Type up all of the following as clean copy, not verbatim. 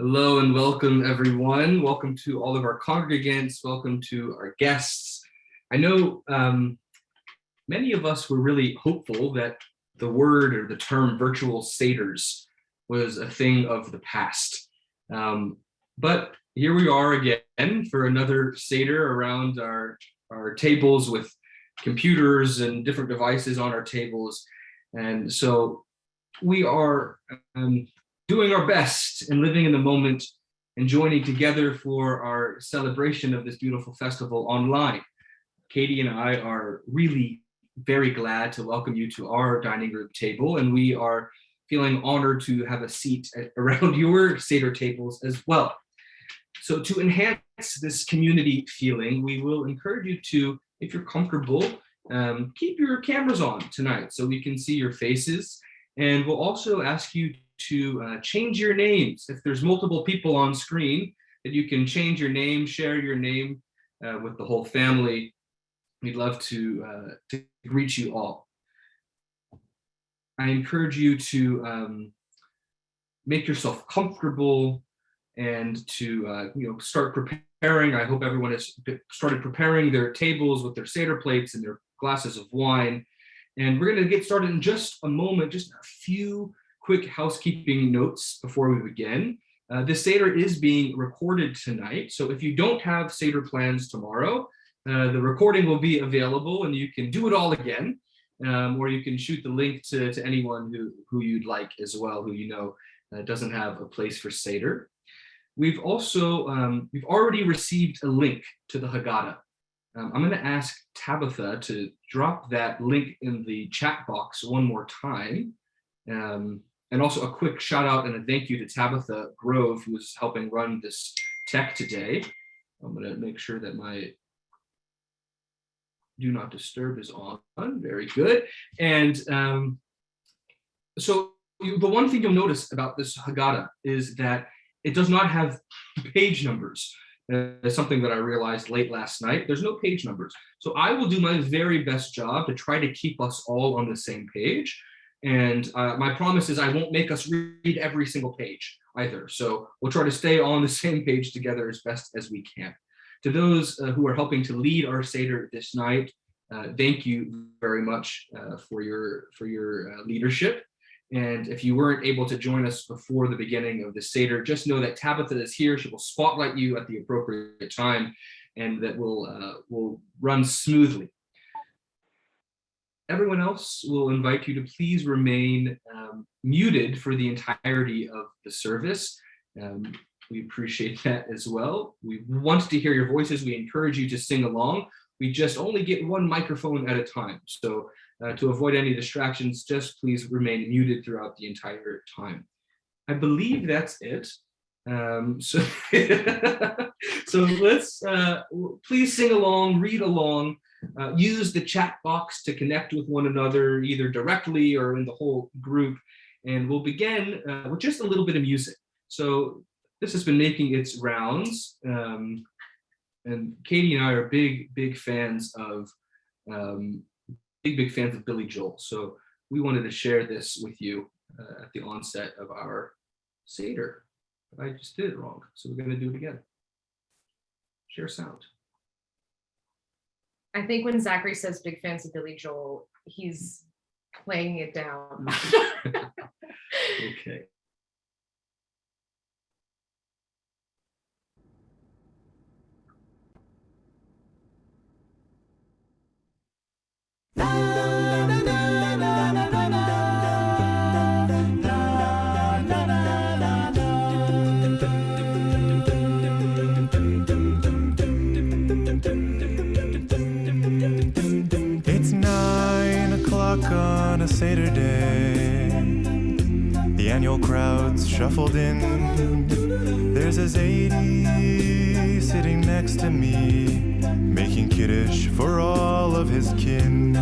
Hello and welcome, everyone. Welcome to all of our congregants. Welcome to our guests. I know many of us were really hopeful that the word or the term virtual Seders was a thing of the past. But here we are again for another Seder around our tables with computers and different devices on our tables. And so we are doing our best and living in the moment and joining together for our celebration of this beautiful festival online. Katie and I are really very glad to welcome you to our dining room table, and we are feeling honored to have a seat around your Seder tables as well. So to enhance this community feeling, we will encourage you to, if you're comfortable, keep your cameras on tonight so we can see your faces. And we'll also ask you to change your names. If there's multiple people on screen, that you can change your name, share your name with the whole family. We'd love to greet you all. I encourage you to make yourself comfortable and to start preparing. I hope everyone has started preparing their tables with their Seder plates and their glasses of wine. And we're going to get started in just a moment, just a few quick housekeeping notes before we begin. This Seder is being recorded tonight, so if you don't have Seder plans tomorrow, the recording will be available and you can do it all again, or you can shoot the link to anyone who you'd like as well, who you know doesn't have a place for Seder. We've already received a link to the Haggadah. I'm going to ask Tabitha to drop that link in the chat box one more time. And also a quick shout out and a thank you to Tabitha Grove, who is helping run this tech today. I'm going to make sure that my do not disturb is on. Very good. And so the one thing you'll notice about this Haggadah is that it does not have page numbers. It's something that I realized late last night. There's no page numbers. So I will do my very best job to try to keep us all on the same page. And my promise is I won't make us read every single page either. So we'll try to stay on the same page together as best as we can. To those who are helping to lead our Seder this night, thank you very much for your leadership. And if you weren't able to join us before the beginning of the Seder, just know that Tabitha is here. She will spotlight you at the appropriate time, and that will run smoothly. Everyone else will invite you to please remain muted for the entirety of the service. We appreciate that as well. We want to hear your voices. We encourage you to sing along. We just only get one microphone at a time. So to avoid any distractions, just please remain muted throughout the entire time. I believe that's it. So let's please sing along, read along. Use the chat box to connect with one another, either directly or in the whole group. And we'll begin with just a little bit of music. So this has been making its rounds. And Katie and I are big fans of big fans of Billy Joel. So we wanted to share this with you at the onset of our Seder. I just did it wrong, so we're going to do it again. Share sound. I think when Zachary says big fans of Billy Joel, he's playing it down. Okay. On a Seder day, the annual crowds shuffled in. There's a Zaidi sitting next to me, making kiddush for all of his kin.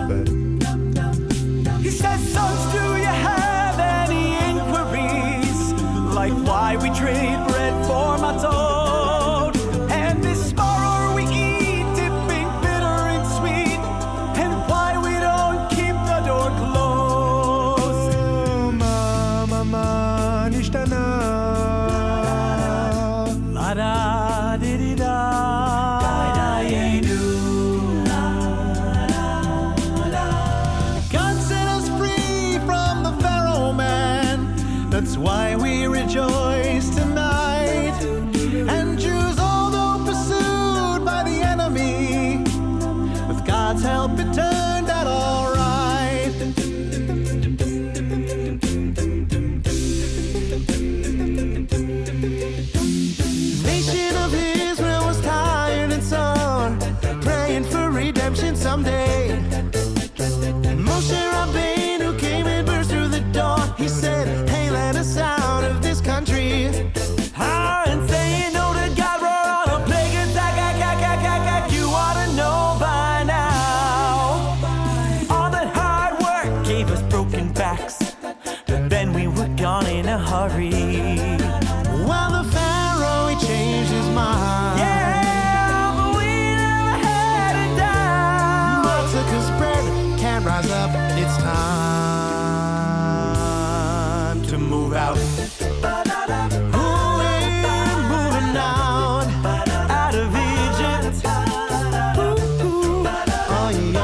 But he says, sons, do you have any inquiries? Like why we trade bread for matzot? And this maror we eat, dipping bitter and sweet. And why we don't keep the door closed? Oh, ma, nishtana. That's why we rejoice tonight. And Jews, although pursued by the enemy, with God's help it turned out all right. Nation of Israel was tired and sore, praying for redemption someday. Moshe Rabbeinu came and burst through the door. He said, hey, let us out of this country. And saying no to God, roar on a plague attack. You ought to know by now. All that hard work gave us broken backs, but then we were gone in a hurry. Well, the Pharaoh, he changed his mind. Yeah, but we never had it down. Matzah's bread can't rise up. It's time to move out. We're moving out of Egypt. Ooh, oh yeah.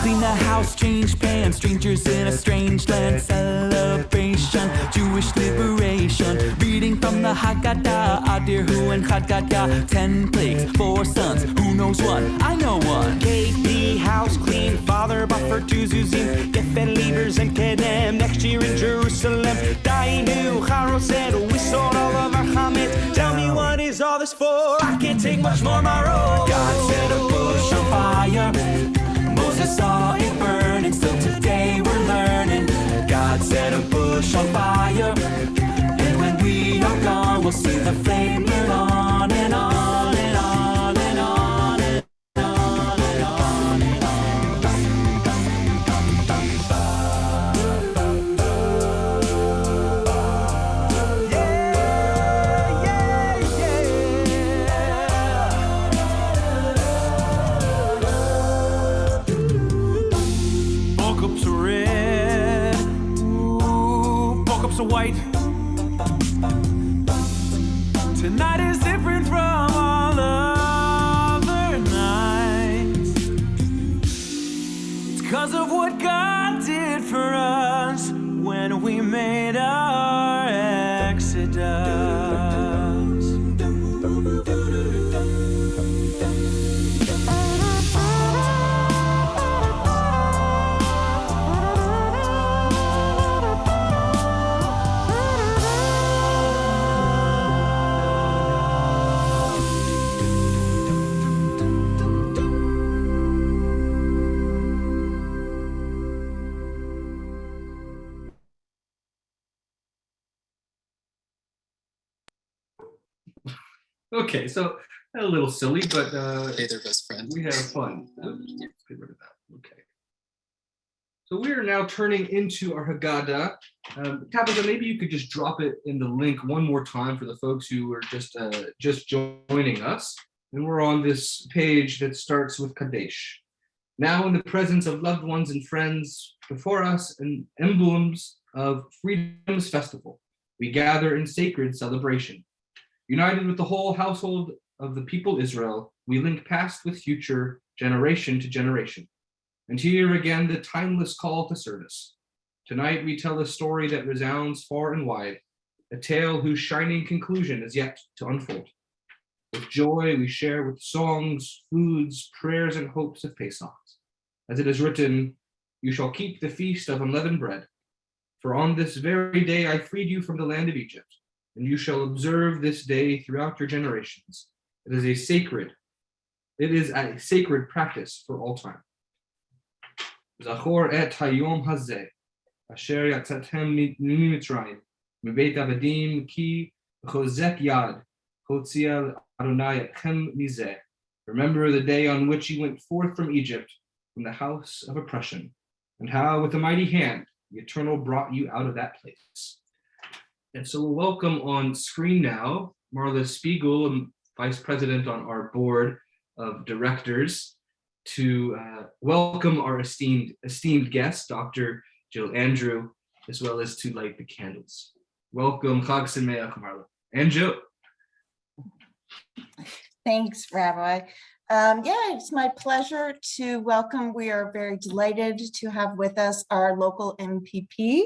Clean the house, change pants, strangers in a strange land, celebration, Jewish liberation. Reading from the Haggadah, Adirhu and Chadgadah, 10 plagues, 4 sons, who knows one? I know one. Keep the house clean, Father buffer to Zuzim, Geffen Liebers and Kedem, next year in Jerusalem. Dainu, Charo said, we sold all of our chametz. Tell me, what is all this for? I can't take much more, Maro. God set a bush on fire, Moses saw it burning, still today we're learning. God set a bush on fire, and when we are gone, we'll see the flame burn on and on and on and on and on and on and on. Yeah. Woke up so red, woke up so white. Tonight is different from all other nights. It's 'cause of what God did for us when we made our exodus. Okay, so a little silly, but Hey, they're best friends. we had fun. Let's get rid of that. Okay. So we are now turning into our Haggadah. Tabitha, maybe you could just drop it in the link one more time for the folks who are just joining us. And we're on this page that starts with Kadesh. Now in the presence of loved ones and friends before us and emblems of Freedom's Festival, we gather in sacred celebration. United with the whole household of the people Israel, we link past with future, generation to generation. And here again, the timeless call to service. Tonight, we tell a story that resounds far and wide, a tale whose shining conclusion is yet to unfold. With joy, we share with songs, foods, prayers, and hopes of Pesach. As it is written, you shall keep the feast of unleavened bread. For on this very day I freed you from the land of Egypt, and you shall observe this day throughout your generations. It is a sacred practice for all time. Zachor et hayom hazeh, asher yatzatem mimitzrayim, mibeit avadim ki chozek yad, hotzia Adonai etchem mizeh. Remember the day on which you went forth from Egypt, from the house of oppression, and how with a mighty hand the Eternal brought you out of that place. And so we'll welcome on screen now Marla Spiegel, Vice President on our board of directors, to welcome our esteemed guest, Dr. Jill Andrew, as well as to light the candles. Welcome, Chag Sameach, Marla. And Jill. Thanks, Rabbi. Yeah, it's my pleasure to welcome. We are very delighted to have with us our local MPP,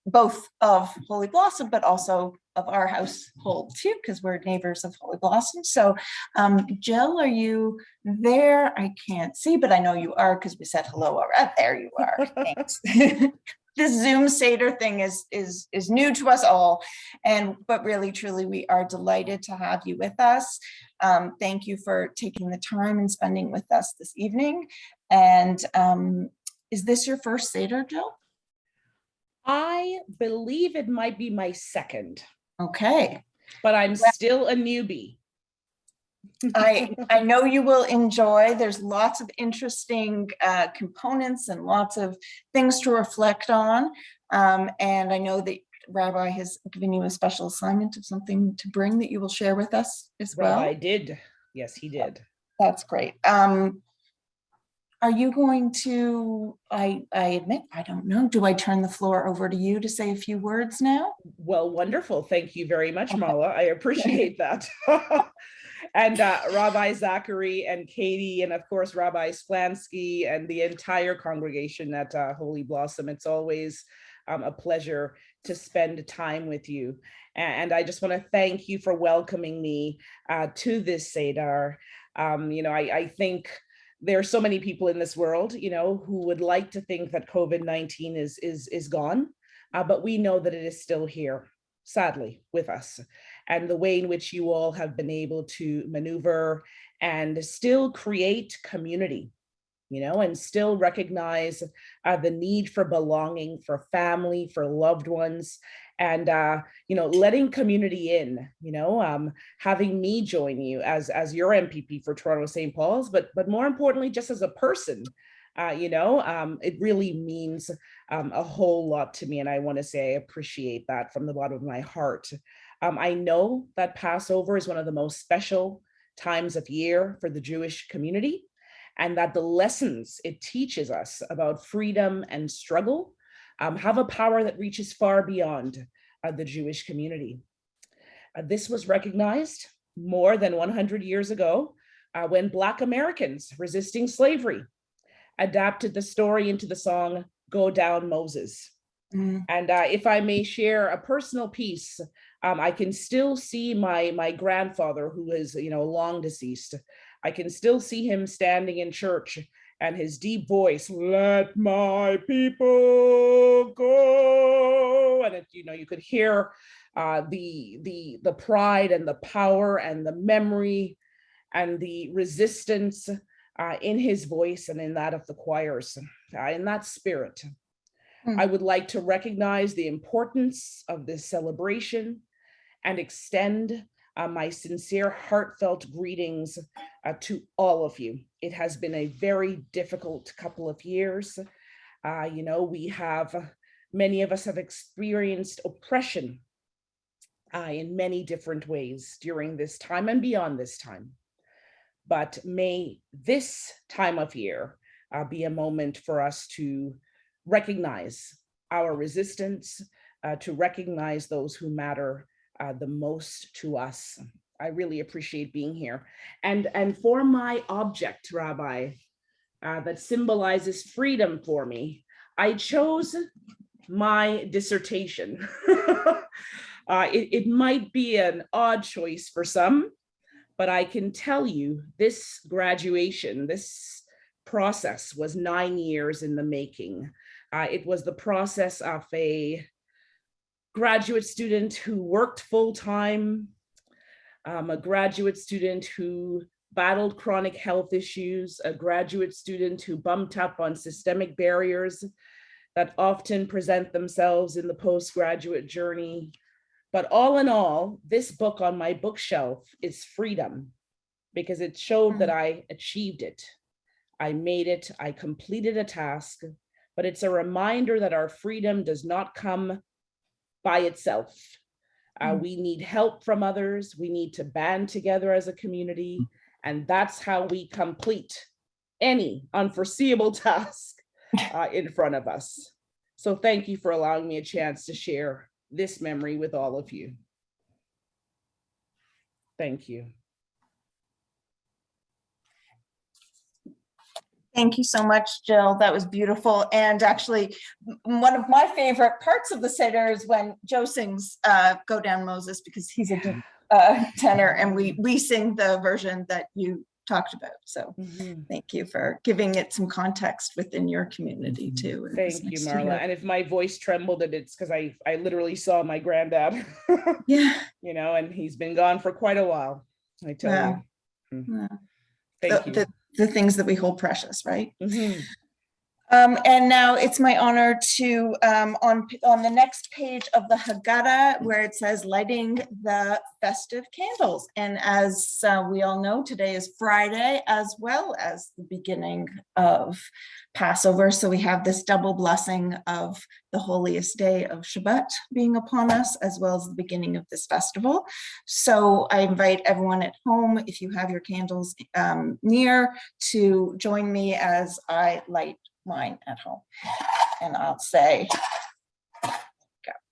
both of Holy Blossom, but also of our household too, because we're neighbors of Holy Blossom. So Jill, are you there? I can't see, but I know you are because we said hello already. There you are. Thanks. This Zoom Seder thing is new to us all, but really, truly, we are delighted to have you with us. Thank you for taking the time and spending with us this evening. And is this your first Seder, Jill? I believe it might be my second. Okay. But I'm still a newbie. I know you will enjoy. There's lots of interesting components and lots of things to reflect on. And I know that Rabbi has given you a special assignment of something to bring that you will share with us as well. Rabbi did. Yes, he did. That's great. Are you going to, I admit, I don't know. Do I turn the floor over to you to say a few words now? Well, wonderful. Thank you very much, Mala. I appreciate that. And Rabbi Zachary and Katie, and of course, Rabbi Splansky and the entire congregation at Holy Blossom. It's always a pleasure to spend time with you. And I just want to thank you for welcoming me to this Seder. I think there are so many people in this world, who would like to think that COVID-19 is gone, but we know that it is still here, sadly, with us. And the way in which you all have been able to maneuver and still create community, and still recognize the need for belonging, for family, for loved ones, and letting community in, having me join you as your MPP for Toronto St. Paul's, but more importantly, just as a person, it really means a whole lot to me. And I want to say I appreciate that from the bottom of my heart. I know that Passover is one of the most special times of year for the Jewish community, and that the lessons it teaches us about freedom and struggle have a power that reaches far beyond the Jewish community. This was recognized more than 100 years ago when Black Americans resisting slavery adapted the story into the song, Go Down Moses. And if I may share a personal piece, I can still see my grandfather, who is, long deceased. I can still see him standing in church and his deep voice, let my people go. And you could hear the pride and the power and the memory and the resistance in his voice and in that of the choirs, in that spirit. I would like to recognize the importance of this celebration and extend my sincere, heartfelt greetings to all of you. It has been a very difficult couple of years. Many of us have experienced oppression in many different ways during this time and beyond this time. But may this time of year be a moment for us to recognize our resistance, to recognize those who matter the most to us. I really appreciate being here. And for my object, Rabbi, that symbolizes freedom for me, I chose my dissertation. It might be an odd choice for some, but I can tell you this graduation, this process was 9 years in the making. It was the process of a graduate student who worked full-time, a graduate student who battled chronic health issues, a graduate student who bumped up on systemic barriers that often present themselves in the postgraduate journey. But all in all, this book on my bookshelf is freedom, because it showed that I achieved it. I made it, I completed a task, but it's a reminder that our freedom does not come by itself. We need help from others. We need to band together as a community. And that's how we complete any unforeseeable task in front of us. So thank you for allowing me a chance to share this memory with all of you. Thank you. Thank you so much, Jill. That was beautiful. And actually, one of my favorite parts of the Seder is when Joe sings Go Down Moses, because he's a tenor, and we sing the version that you talked about. So thank you for giving it some context within your community too. Thank you, Marla. And if my voice trembled, it's because I literally saw my granddad. Yeah. You know, and he's been gone for quite a while, I tell you. Yeah. Thank you. The things that we hold precious, right? And now it's my honor to, on the next page of the Haggadah, where it says lighting the festive candles. And as we all know, today is Friday, as well as the beginning of Passover. So we have this double blessing of the holiest day of Shabbat being upon us, as well as the beginning of this festival. So I invite everyone at home, if you have your candles near, to join me as I light mine at home. And I'll say,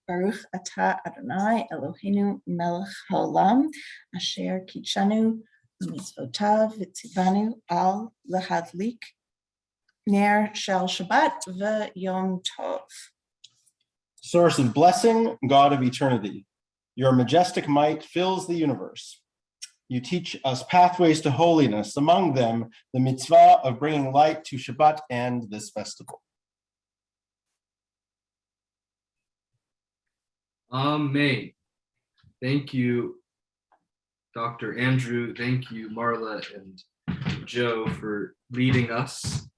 Baruch atah Adonai Eloheinu melech haolam asher kitshanu mitzvotav v'tzivanu al lehadlik ner shel Shabbat v'yom tov. Source of blessing, God of eternity, your majestic might fills the universe. You teach us pathways to holiness, among them the mitzvah of bringing light to Shabbat and this festival. Amen. Thank you, Dr. Andrew. Thank you, Marla and Joe, for leading us.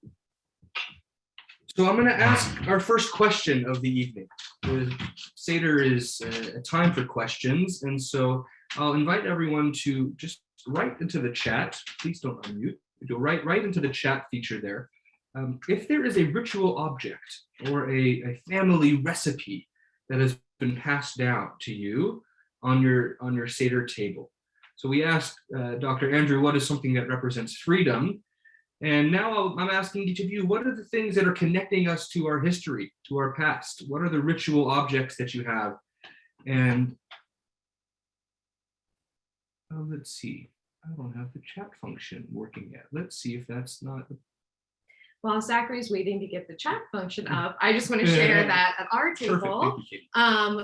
So I'm going to ask our first question of the evening. The Seder is a time for questions, and so I'll invite everyone to just write into the chat. Please don't unmute. Do write into the chat feature there. If there is a ritual object or a family recipe that has been passed down to you on your Seder table. So we asked Dr. Andrew, what is something that represents freedom? And now I'm asking each of you, what are the things that are connecting us to our history, to our past? What are the ritual objects that you have? And let's see, I don't have the chat function working yet. Let's see if that's not. While Zachary's waiting to get the chat function up, I just want to share that at our table,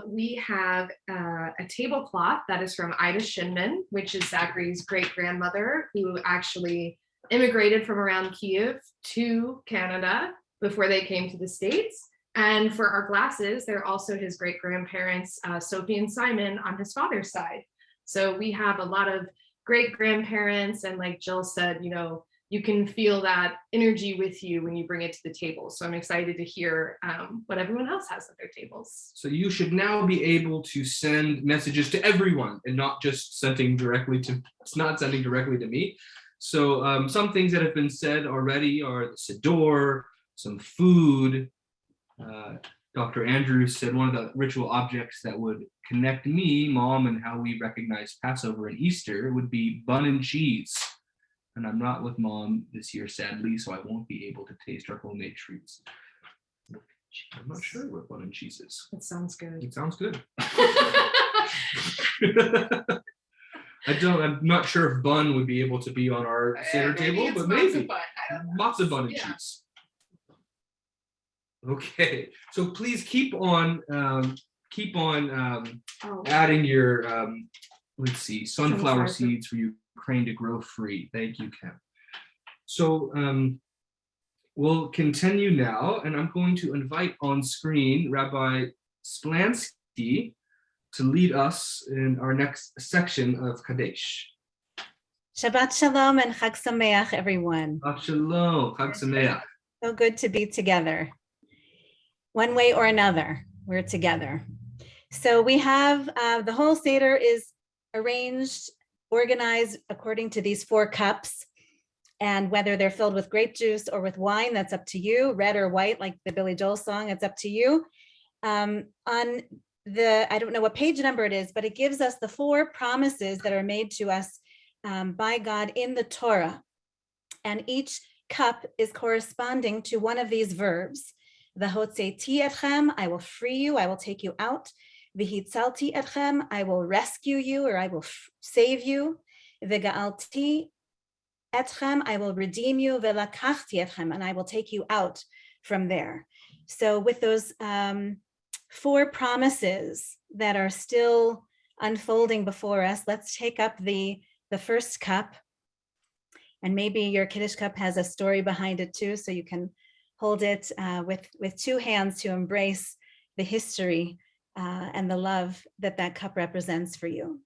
we have a tablecloth that is from Ida Shinman, which is Zachary's great-grandmother, who actually immigrated from around Kyiv to Canada before they came to the States. And for our glasses, they're also his great-grandparents, Sophie and Simon, on his father's side. So we have a lot of great-grandparents, and like Jill said, you know, you can feel that energy with you when you bring it to the table. So I'm excited to hear what everyone else has at their tables. So you should now be able to send messages to everyone and not just sending directly to me. So some things that have been said already are the Seder, some food. Dr. Andrews said one of the ritual objects that would connect me, Mom, and how we recognize Passover and Easter would be bun and cheese. And I'm not with Mom this year, sadly, so I won't be able to taste our homemade treats. I'm not sure what bun and cheese is. It sounds good. It sounds good. I'm not sure if bun would be able to be on our Seder table, but maybe. Matzo bun and cheese. Okay, so please keep on adding your let's see, sunflower seeds for Ukraine to grow free. Thank you, Kim. So we'll continue now, and I'm going to invite on screen Rabbi Splansky to lead us in our next section of Kadesh. Shabbat Shalom and Chag Sameach, everyone. Shabbat Shalom, Chag Sameach. So good to be together. One way or another, we're together. So we have the whole Seder is arranged, organized according to these 4 cups. And whether they're filled with grape juice or with wine, that's up to you. Red or white, like the Billy Joel song, it's up to you. On the, I don't know what page number it is, but it gives us the 4 promises that are made to us by God in the Torah. And each cup is corresponding to one of these verbs. V'hotzeti etchem, I will free you, I will take you out. V'hitzalti etchem, I will rescue you, or I will save you. V'ga'alti etchem, I will redeem you, velakachti etchem, and I will take you out from there. So with those 4 promises that are still unfolding before us, let's take up the first cup. And maybe your Kiddush cup has a story behind it too, so you can hold it with 2 hands to embrace the history and the love that cup represents for you.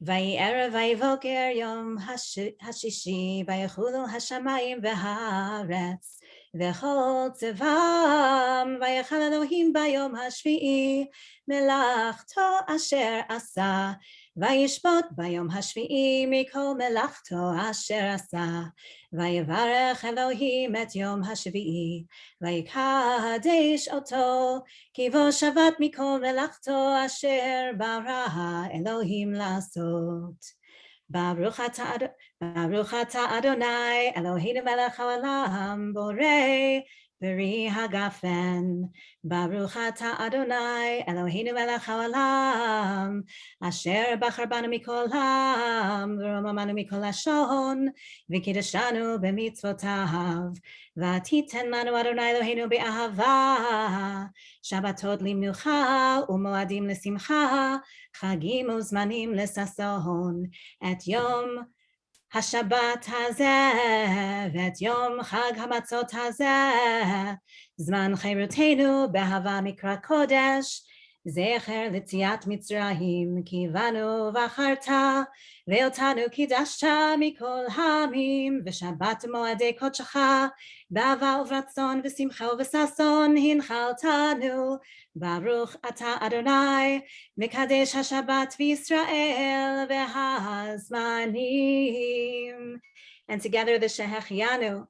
Vay'erev vayvoker yom hashishi vayechulu hashamayim v'haaretz v'chol tzevam vayechal Elohim bayom hashvi'i melachto asher asa vayishpot bayom hashvi'i mikol melachto asher asa vayevarech Elohim et yom hashvi'i vayikadesh oto ki vo shavat mikol melachto asher bara Elohim lasot. Baruch atah Adonai Eloheinu melech haolam borei b'ri hagafen. Baruch atah Adonai Eloheinu melech haolam asher bachar banu mikol ha'am v'romamanu mikol hashon v'kiddashanu b'mitzvotav v'titen lanu Adonai Eloheinu be'ahava Shabbatot limnucha u'moadim l'simcha chagim u'zmanim l'sason et yom Hashabbat hazeh v'et yom chag hamatzot hazeh zman chayrutenu behava mikra kodesh zecher l'tziat Mitzrayim kivanu v'acharta ve'otanu kidashta mikol hamim v'shabbat moadei kodshecha b'ava uvratzon v'simcha v'sason hinchaltanu Baruch atah Adonai mekadesh hashabbat v'Yisrael v'hazmanim. And together the Shehechianu.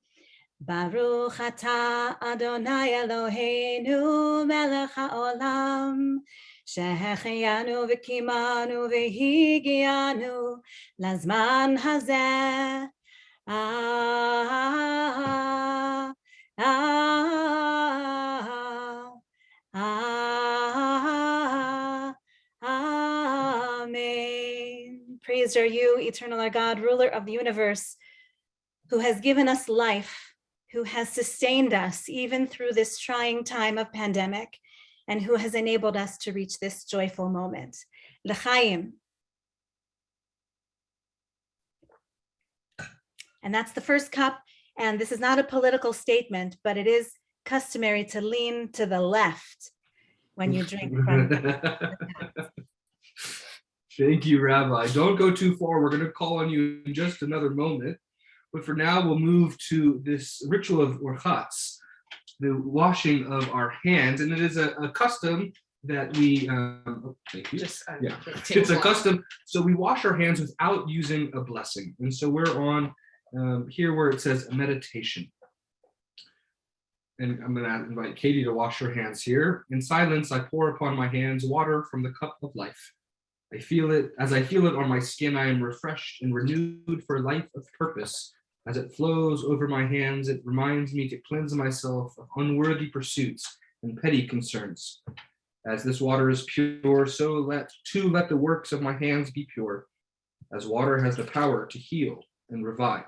Baruch atah Adonai Eloheinu melech haolam shehechianu v'kimanu v'higianu lazman hazeh. Amen. Praised are you, eternal our God, ruler of the universe, who has given us life, who has sustained us even through this trying time of pandemic, and who has enabled us to reach this joyful moment. L'chaim. And that's the first cup. And this is not a political statement, but it is customary to lean to the left when you drink from Thank you, Rabbi. Don't go too far. We're going to call on you in just another moment. But for now, we'll move to this ritual of orchatz, the washing of our hands. And it is a custom that we, thank you. It's a custom. So we wash our hands without using a blessing. And so we're on here where it says meditation. And I'm going to invite Katie to wash her hands here. In silence, I pour upon my hands water from the cup of life. I feel it, as I feel it on my skin, I am refreshed and renewed for life of purpose. As it flows over my hands, it reminds me to cleanse myself of unworthy pursuits and petty concerns. As this water is pure, so let the works of my hands be pure. As water has the power to heal and revive,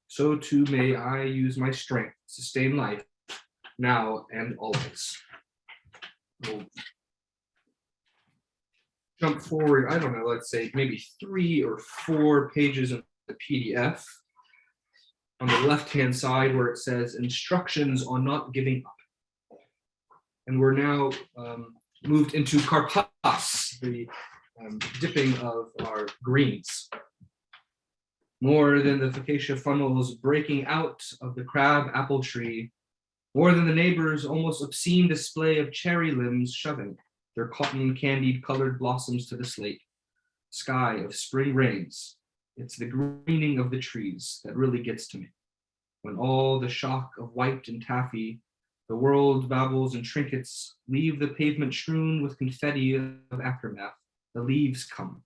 so too may I use my strength to sustain life now and always. We'll jump forward, I don't know, let's say maybe 3 or 4 pages of the PDF. On the left-hand side where it says instructions on not giving up. And we're now moved into karpas, the dipping of our greens. More than the focaccia funnels breaking out of the crab apple tree, more than the neighbor's almost obscene display of cherry limbs shoving their cotton candied colored blossoms to the slate sky of spring rains. It's the greening of the trees that really gets to me. When all the shock of white and taffy, the world babbles and trinkets leave the pavement strewn with confetti of aftermath, the leaves come.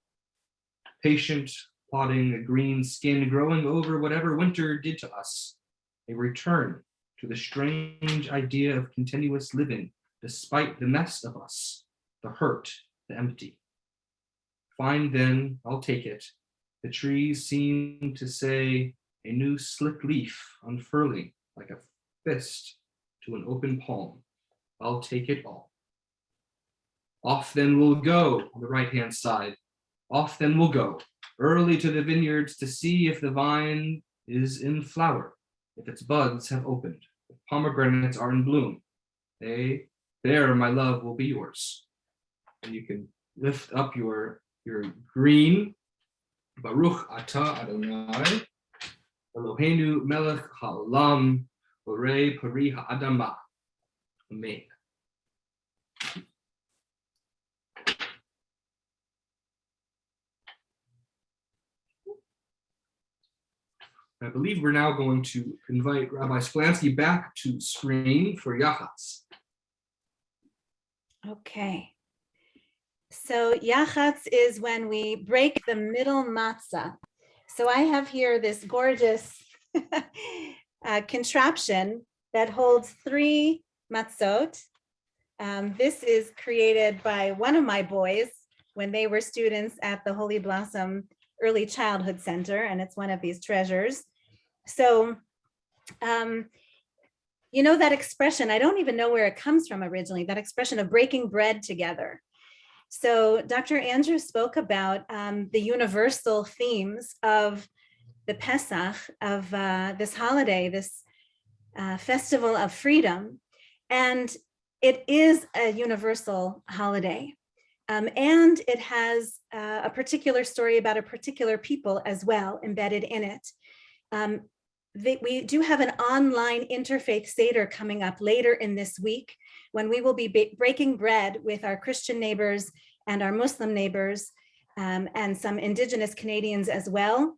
Patient, plodding, a green skin growing over whatever winter did to us. A return to the strange idea of continuous living despite the mess of us, the hurt, the empty. Fine then, I'll take it. The trees seem to say, a new slick leaf unfurling like a fist to an open palm. I'll take it all. Off then we'll go on the right-hand side. Off then we'll go, early to the vineyards to see if the vine is in flower, if its buds have opened, if pomegranates are in bloom. There, my love, will be yours. And you can lift up your green, Baruch Atah Adonai, Eloheinu melech haolam, borei pari ha'adamah. Amen. I believe we're now going to invite Rabbi Splansky back to screen for Yachatz. Okay. So Yachatz is when we break the middle matzah. So I have here this gorgeous contraption that holds 3 matzot. This is created by one of my boys when they were students at the Holy Blossom Early Childhood Center, and it's one of these treasures. So, you know that expression, I don't even know where it comes from originally, that expression of breaking bread together. So Dr. Andrew spoke about the universal themes of the Pesach, of this holiday, this festival of freedom. And it is a universal holiday. And it has a particular story about a particular people as well embedded in it. We do have an online Interfaith Seder coming up later in this week when we will be breaking bread with our Christian neighbors and our Muslim neighbors and some Indigenous Canadians as well.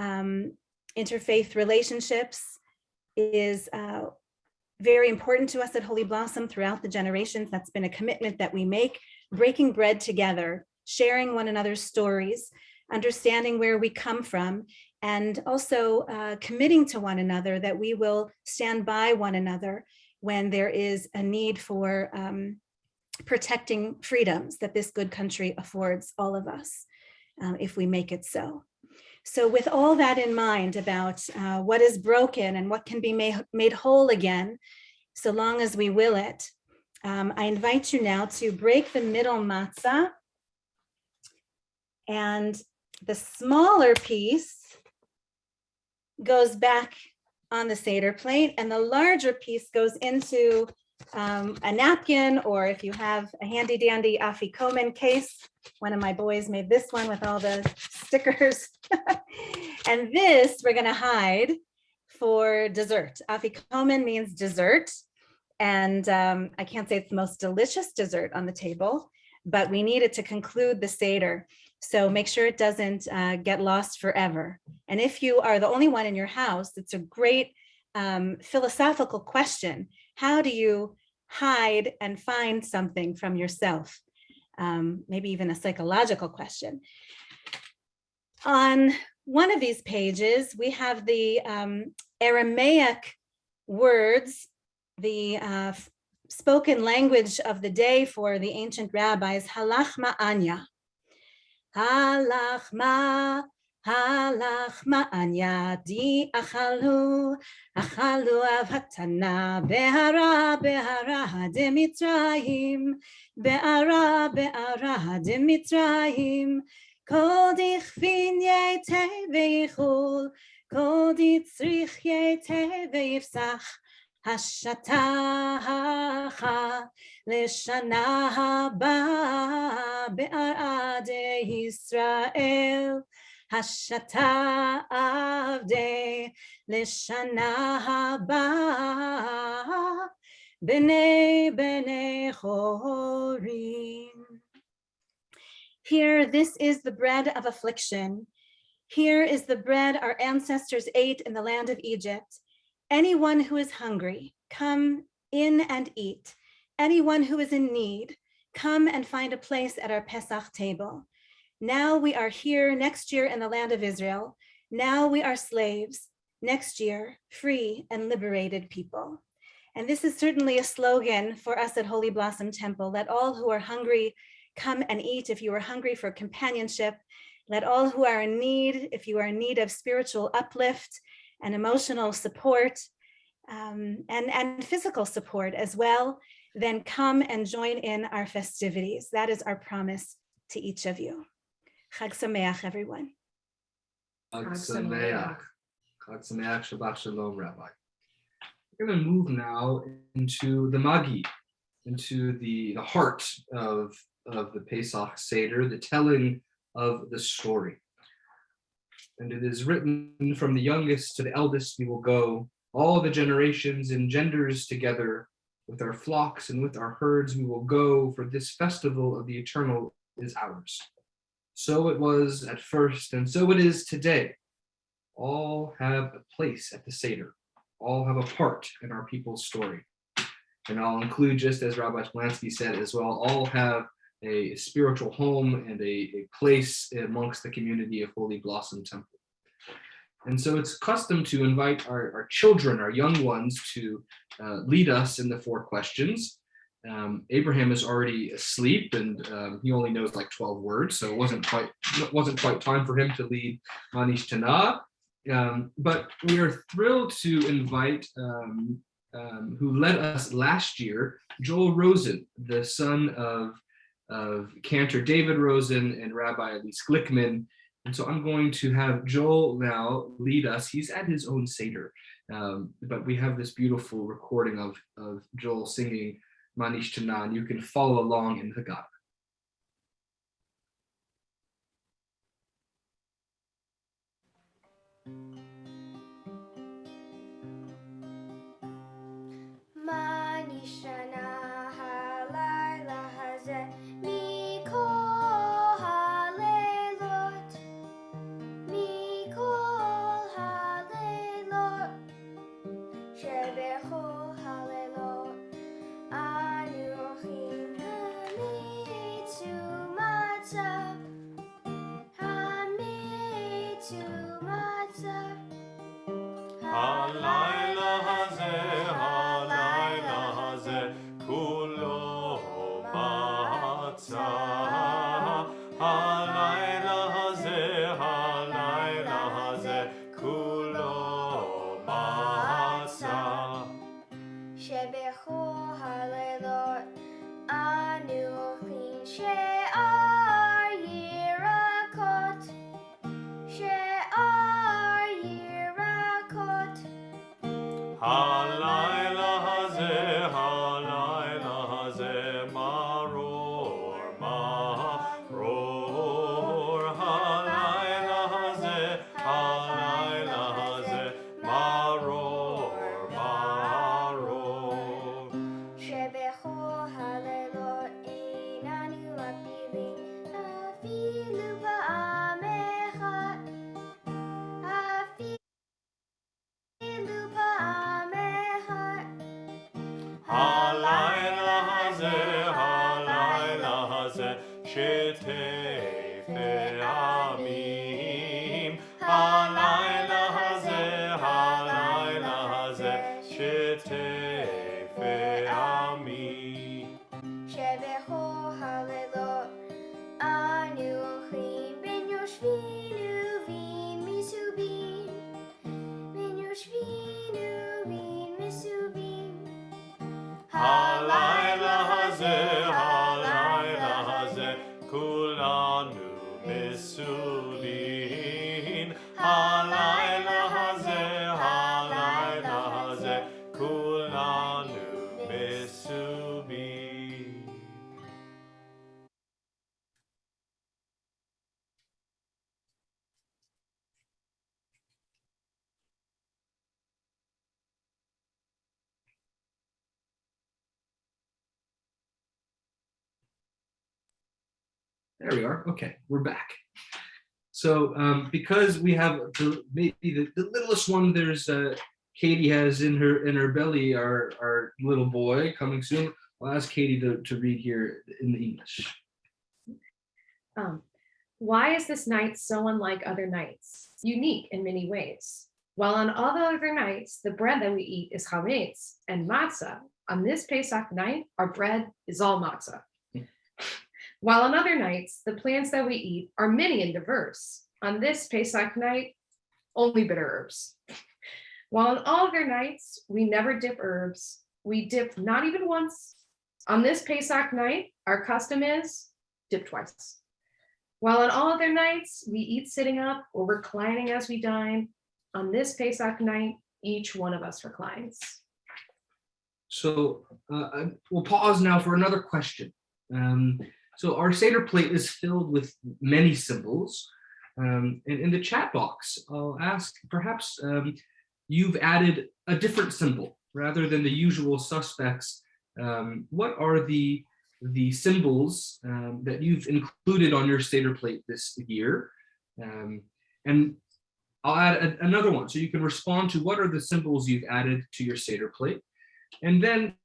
Interfaith relationships is very important to us at Holy Blossom throughout the generations. That's been a commitment that we make, breaking bread together, sharing one another's stories, understanding where we come from, and also committing to one another that we will stand by one another when there is a need for protecting freedoms that this good country affords all of us, if we make it so. So with all that in mind about what is broken and what can be made whole again, so long as we will it, I invite you now to break the middle matzah, and the smaller piece goes back on the Seder plate, and the larger piece goes into a napkin, or if you have a handy dandy afikomen case. One of my boys made this one with all the stickers. And this we're going to hide for dessert. Afikomen means dessert. And I can't say it's the most delicious dessert on the table, but we need it to conclude the Seder. So make sure it doesn't get lost forever. And if you are the only one in your house, it's a great philosophical question. How do you hide and find something from yourself? Maybe even a psychological question. On one of these pages, we have the Aramaic words, the spoken language of the day for the ancient rabbis, halach ma'anya. Halach ma'anya di achalu avatana behara de Mitzrayim, be'ara de Mitzrayim, kol dichvin yete veichul, kol ditzrich yete veifsach, השטחה לשנה הבאה בעדי ישראל, השטה עבדי לשנה הבאה בני חורים. Here, this is the bread of affliction. Here is the bread our ancestors ate in the land of Egypt. Anyone who is hungry, come in and eat. Anyone who is in need, come and find a place at our Pesach table. Now we are here next year in the land of Israel. Now we are slaves. Next year, free and liberated people. And this is certainly a slogan for us at Holy Blossom Temple. Let all who are hungry come and eat. If you are hungry for companionship, let all who are in need, if you are in need of spiritual uplift, and emotional support and physical support as well, then come and join in our festivities. That is our promise to each of you. Chag Sameach, everyone. Chag Chag Sameach. Chag Sameach, Shabbat Shalom, Rabbi. We're going to move now into the Magi, into the heart of the Pesach Seder, the telling of the story. And it is written, from the youngest to the eldest, we will go, all the generations and genders together, with our flocks and with our herds, we will go, for this festival of the eternal is ours. So it was at first, and so it is today. All have a place at the Seder. All have a part in our people's story. And I'll include, just as Rabbi Splansky said as well, all have a spiritual home and a place amongst the community of Holy Blossom Temple. And so it's custom to invite our children, our young ones, to lead us in the 4 questions. Abraham is already asleep, and he only knows like 12 words, so it wasn't quite time for him to lead Manish Tana. But we are thrilled to invite, who led us last year, Joel Rosen, the son of Cantor David Rosen and Rabbi Elise Glickman. And so I'm going to have Joel now lead us. He's at his own Seder, but we have this beautiful recording of Joel singing Manish Tana, and you can follow along in Haggadah. There we are. Okay, we're back. So because we have maybe the littlest one, there's Katie has in her belly our little boy coming soon. I'll ask Katie to read here in the English. Why is this night so unlike other nights, unique in many ways? While on all the other nights, the bread that we eat is chametz and matzah, on this Pesach night, our bread is all matzah. While on other nights, the plants that we eat are many and diverse. On this Pesach night, only bitter herbs. While on all other nights, we never dip herbs. We dip not even once. On this Pesach night, our custom is dip twice. While on all other nights, we eat sitting up or reclining as we dine. On this Pesach night, each one of us reclines. So we'll pause now for another question. So our Seder plate is filled with many symbols. And in the chat box, I'll ask, perhaps you've added a different symbol rather than the usual suspects. What are the symbols that you've included on your Seder plate this year? And I'll add another one so you can respond to what are the symbols you've added to your Seder plate. And then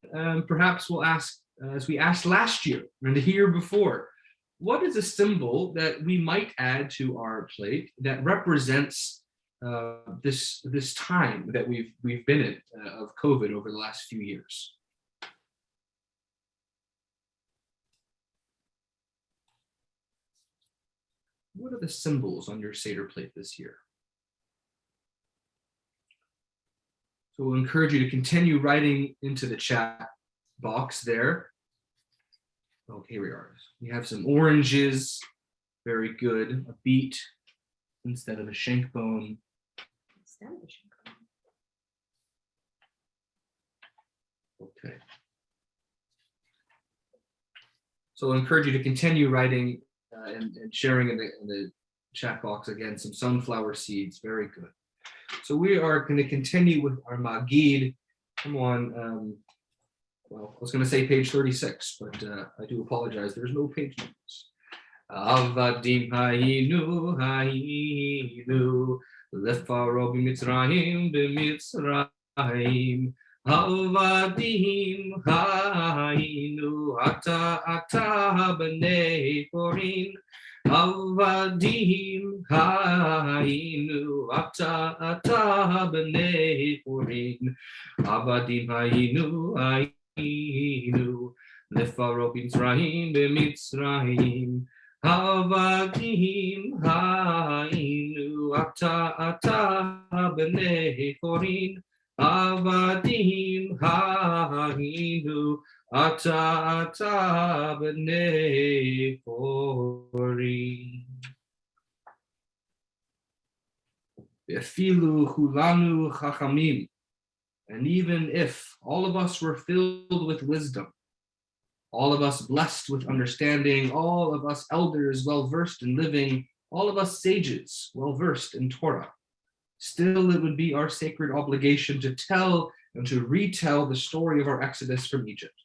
perhaps we'll ask, as we asked last year and the year before, what is a symbol that we might add to our plate that represents this time that we've been in of COVID over the last few years? What are the symbols on your Seder plate this year? So we'll encourage you to continue writing into the chat box there. Oh, here we are. We have some oranges. Very good. A beet instead of a shank bone. Okay. So I'll encourage you to continue writing and sharing in the chat box again, some sunflower seeds. Very good. So we are going to continue with our Magid. Come on. Well, I was going to say page 36, but I do apologize. There's no page numbers. Avadim hayinu hayinu lefaro b'mitzrayim b'mitzrayim. Avadim hayinu ata b'nei korin. Avadim hayinu ata b'nei korin. Avadim hayinu hayinu lefaro b'mitzrayim b'mitzrayim. Avadim hayinu ata b'nei korin. Avadim hayinu ata b'nei korin. Ve'afilu hulanu chachamim. And even if all of us were filled with wisdom, all of us blessed with understanding, all of us elders well-versed in living, all of us sages well-versed in Torah, still it would be our sacred obligation to tell and to retell the story of our exodus from Egypt,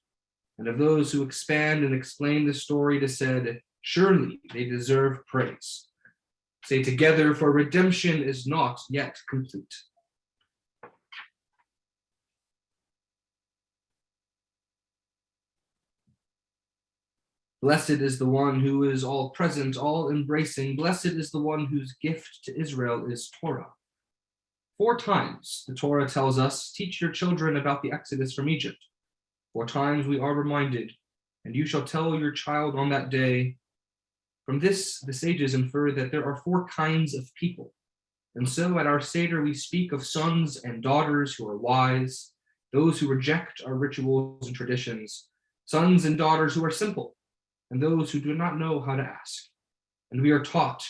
and of those who expand and explain the story to said, surely they deserve praise. Say together, for redemption is not yet complete. Blessed is the one who is all present, all embracing. Blessed is the one whose gift to Israel is Torah. 4 times the Torah tells us, teach your children about the exodus from Egypt. 4 times we are reminded, and you shall tell your child on that day. From this, the sages infer that there are 4 kinds of people. And so at our Seder, we speak of sons and daughters who are wise, those who reject our rituals and traditions, sons and daughters who are simple, and those who do not know how to ask. And we are taught,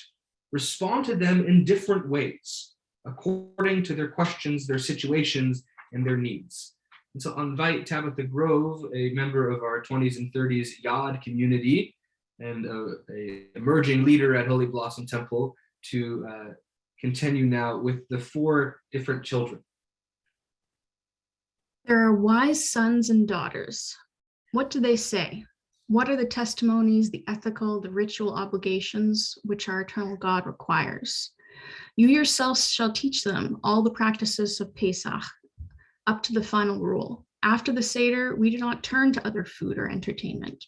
respond to them in different ways, according to their questions, their situations, and their needs. And so I'll invite Tabitha Grove, a member of our 20s and 30s Yad community, and a emerging leader at Holy Blossom Temple, to continue now with the 4 different children. There are wise sons and daughters. What do they say? What are the testimonies, the ethical, the ritual obligations which our eternal God requires? You yourselves shall teach them all the practices of Pesach, up to the final rule. After the Seder, we do not turn to other food or entertainment.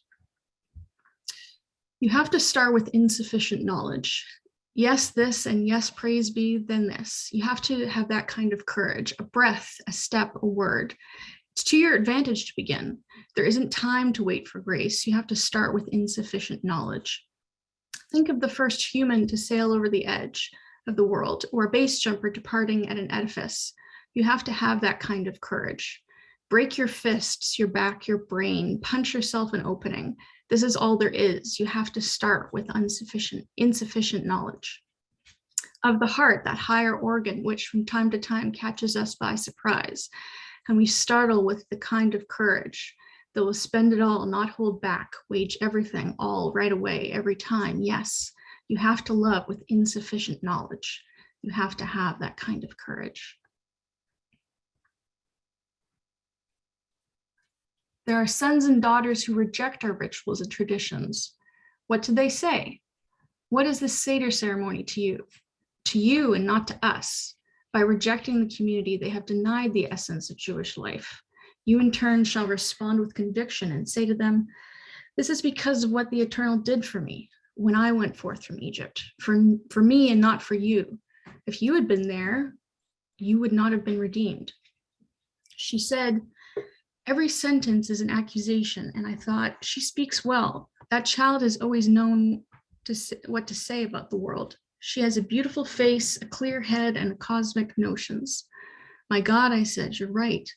You have to start with insufficient knowledge. Yes, this, and yes, praise be, then this. You have to have that kind of courage, a breath, a step, a word. It's to your advantage to begin. There isn't time to wait for grace. You have to start with insufficient knowledge. Think of the first human to sail over the edge of the world, or a base jumper departing at an edifice. You have to have that kind of courage. Break your fists, your back, your brain, punch yourself an opening. This is all there is. You have to start with insufficient knowledge. Of the heart, that higher organ, which from time to time catches us by surprise, and we startle with the kind of courage that will spend it all, not hold back, wage everything all right away, every time. Yes, you have to love with insufficient knowledge. You have to have that kind of courage. There are sons and daughters who reject our rituals and traditions. What do they say? What is this Seder ceremony to you? To you and not to us. By rejecting the community, they have denied the essence of Jewish life. You in turn shall respond with conviction and say to them, this is because of what the Eternal did for me when I went forth from Egypt, for me and not for you. If you had been there, you would not have been redeemed. She said, every sentence is an accusation, and I thought, she speaks well. That child has always known what to say about the world. She has a beautiful face, a clear head, and cosmic notions. My God, I said, you're right.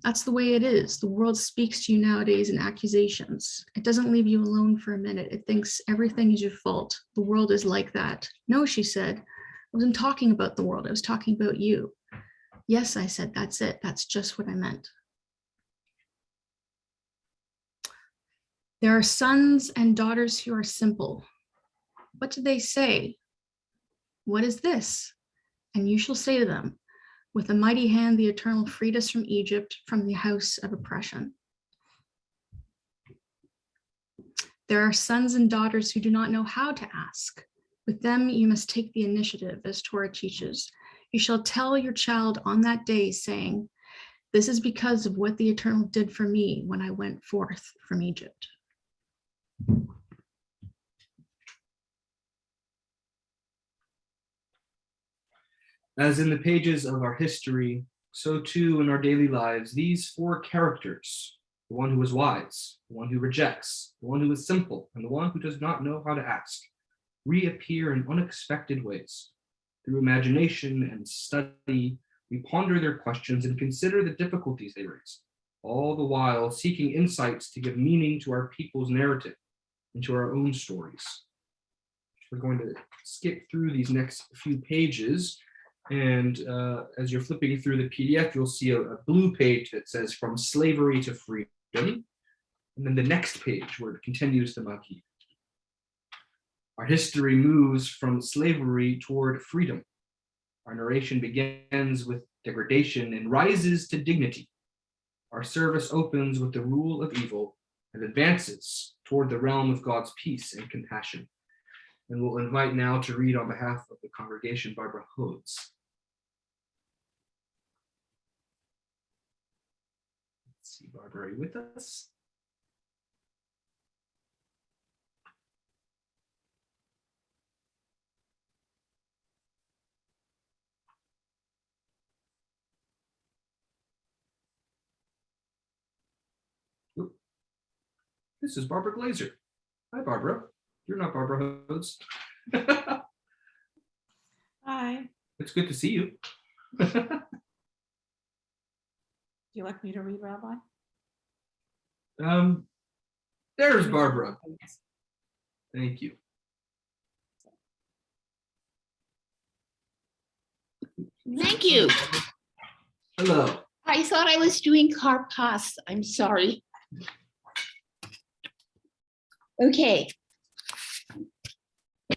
That's the way it is. The world speaks to you nowadays in accusations. It doesn't leave you alone for a minute. It thinks everything is your fault. The world is like that. No, she said, I wasn't talking about the world. I was talking about you. Yes, I said, that's it. That's just what I meant. There are sons and daughters who are simple. What do they say? What is this? And you shall say to them, with a mighty hand, the Eternal freed us from Egypt, from the house of oppression. There are sons and daughters who do not know how to ask. With them, you must take the initiative, as Torah teaches. You shall tell your child on that day, saying, this is because of what the Eternal did for me when I went forth from Egypt. As in the pages of our history, so too in our daily lives, these four characters, the one who is wise, the one who rejects, the one who is simple, and the one who does not know how to ask, reappear in unexpected ways. Through imagination and study, we ponder their questions and consider the difficulties they raise, all the while seeking insights to give meaning to our people's narrative and to our own stories. We're going to skip through these next few pages. And as you're flipping through the PDF, you'll see a blue page that says From Slavery to Freedom. And then the next page where it continues the Magi. Our history moves from slavery toward freedom. Our narration begins with degradation and rises to dignity. Our service opens with the rule of evil and advances toward the realm of God's peace and compassion. And we'll invite now to read on behalf of the congregation, Barbara Hodes. Let's see, Barbara, are you with us? This is Barbara Glazer. Hi, Barbara. You're not Barbara Hodes. Hi. It's good to see you. Do you like me to read, Rabbi? There's Barbara. Thank you. Thank you. Hello. I thought I was doing Karpas. I'm sorry. Okay. I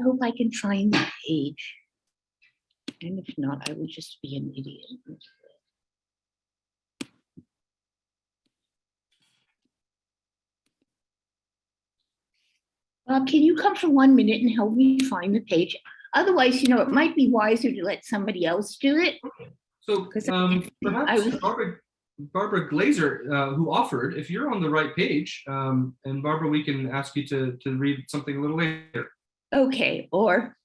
hope I can find the page. And if not, I will just be an idiot. Bob, can you come for 1 minute and help me find the page? Otherwise, it might be wiser to let somebody else do it. So perhaps Barbara Glazer, who offered, if you're on the right page, and Barbara, we can ask you to read something a little later. Okay, or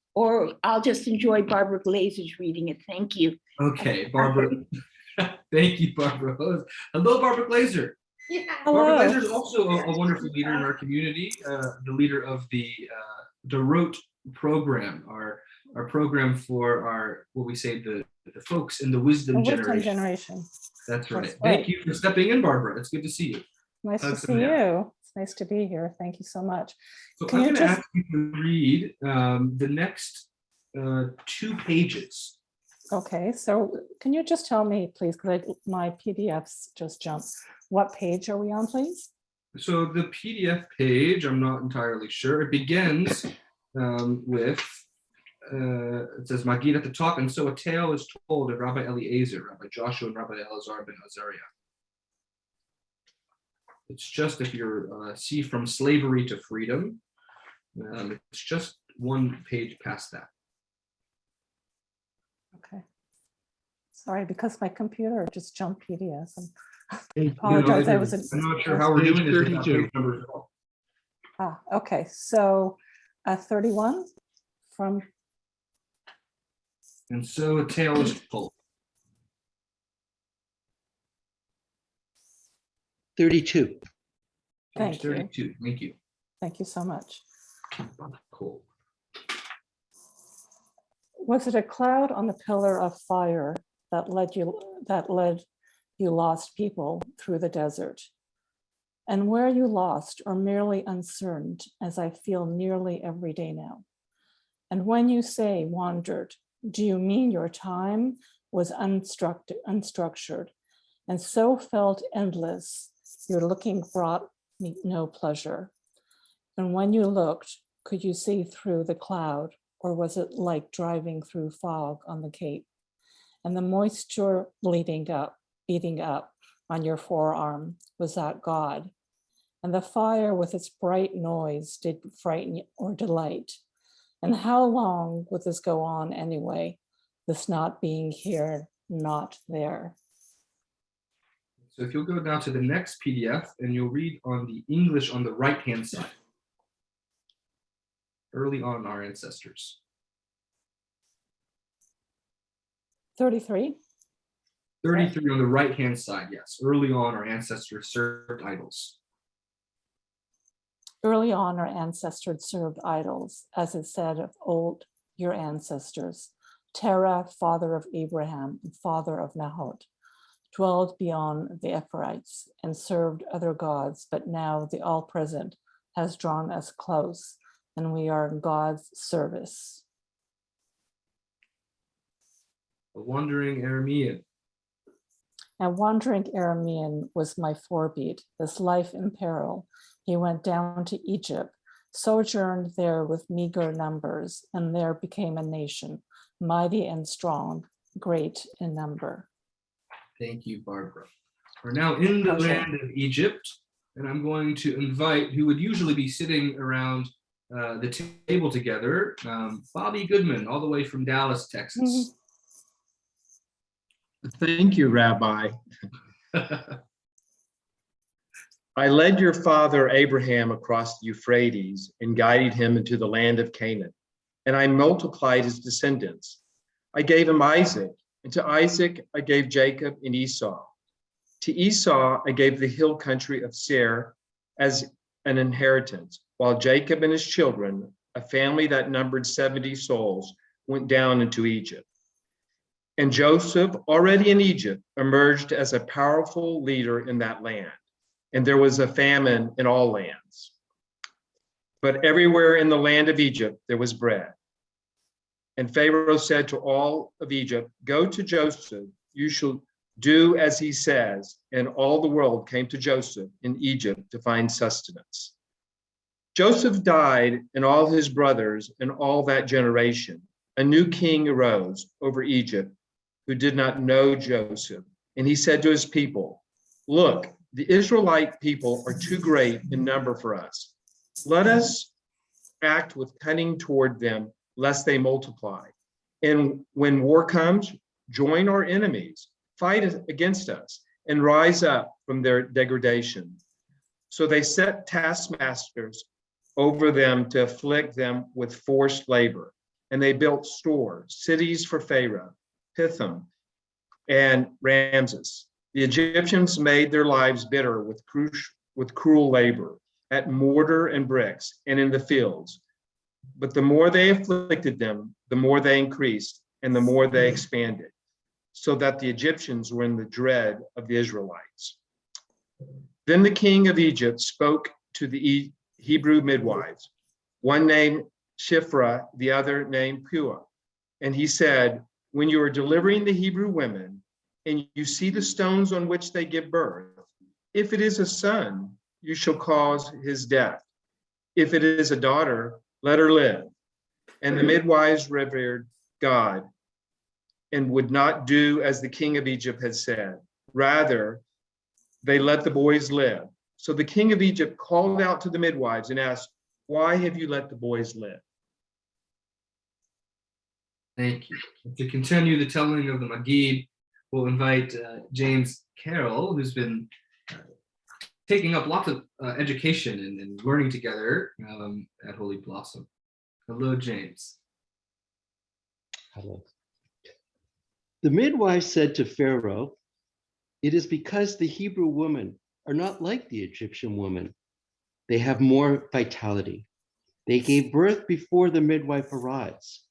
I'll just enjoy Barbara Glazer's reading it. Thank you. Okay, Barbara. Thank you, Barbara. Hello, Barbara Glazer. Yeah. Barbara Glazer is also a wonderful leader in our community, the leader of the Rote program, our program for our, what we say, the the folks in the wisdom The wisdom generation. generation. That's right. That's Thank right. you for stepping in, Barbara. It's good to see you. Nice to Hugs see and half. you. It's nice to be here. Thank you so much. So Can I'm you going to just- ask you to read the next 2 pages. Okay, so can you just tell me, please, because my PDFs just jumped. What page are we on, please? So the PDF page, I'm not entirely sure. It begins with, it says Magid at the top, and so a tale is told of Rabbi Eliezer, Rabbi Joshua, and Rabbi Elazar ben Azariah. It's just if you're see from slavery to freedom. It's just 1 page past that. Okay. Sorry, because my computer just jumped PDFs. And You know, apologize. I was I'm not sure how we're Page doing this without 32. page numbers at all. okay. So 31 from, And so a tale is told. 32. Page Thank you. 32. Thank you. thank you so much. Cool. Was it a cloud on the pillar of fire that led you lost people through the desert? And were you lost or merely uncertain, as I feel nearly every day now? And when you say wandered, do you mean your time was unstructured and so felt endless, your looking brought me no pleasure? And when you looked, could you see through the cloud, or was it like driving through fog on the Cape? And the moisture beating up on your forearm, was that God? And the fire with its bright noise did frighten or delight? And how long would this go on anyway? This not being here, not there. So if you'll go now to the next PDF and you'll read on the English on the right-hand side. Early on our ancestors. 33. 33 on the right-hand side, yes. Early on our ancestors served idols. Early on, our ancestors served idols, as it said of old, your ancestors. Terah, father of Abraham, and father of Nahor, dwelled beyond the Ephraimites and served other gods, but now the all-present has drawn us close, and we are in God's service. A wandering Aramean. And wandering Aramean was my forebeat, this life in peril. He went down to Egypt, sojourned there with meager numbers, and there became a nation, mighty and strong, great in number. Thank you, Barbara. We're now in the land of Egypt, and I'm going to invite who would usually be sitting around the table together, Bobby Goodman, all the way from Dallas, Texas. Thank you, Rabbi. I led your father Abraham across the Euphrates and guided him into the land of Canaan, and I multiplied his descendants. I gave him Isaac, and to Isaac I gave Jacob and Esau. To Esau I gave the hill country of Seir as an inheritance, while Jacob and his children, a family that numbered 70 souls, went down into Egypt. And Joseph, already in Egypt, emerged as a powerful leader in that land. And there was a famine in all lands. But everywhere in the land of Egypt, there was bread. And Pharaoh said to all of Egypt, go to Joseph, you shall do as he says. And all the world came to Joseph in Egypt to find sustenance. Joseph died, and all his brothers and all that generation. A new king arose over Egypt who did not know Joseph. And he said to his people, look, the Israelite people are too great in number for us. Let us act with cunning toward them, lest they multiply. And when war comes, join our enemies, fight against us, and rise up from their degradation. So they set taskmasters over them to afflict them with forced labor. And they built stores, cities for Pharaoh, Pithom, and Ramses. The Egyptians made their lives bitter with cruel labor at mortar and bricks and in the fields. But the more they afflicted them, the more they increased and the more they expanded. so that the Egyptians were in the dread of the Israelites. Then the king of Egypt spoke to the Hebrew midwives, one named Shiphrah, the other named Puah. And he said, when you are delivering the Hebrew women and you see the stones on which they give birth, if it is a son, you shall cause his death. If it is a daughter, let her live. And the midwives revered God and would not do as the king of Egypt had said. Rather, they let the boys live. So the king of Egypt called out to the midwives and asked, why have you let the boys live? Thank you. To continue the telling of the Magid, we'll invite James Carroll, who's been taking up lots of education and learning together at Holy Blossom. Hello, James. Hello. The midwife said to Pharaoh, it is because the Hebrew women are not like the Egyptian women. They have more vitality. They gave birth before the midwife arrives.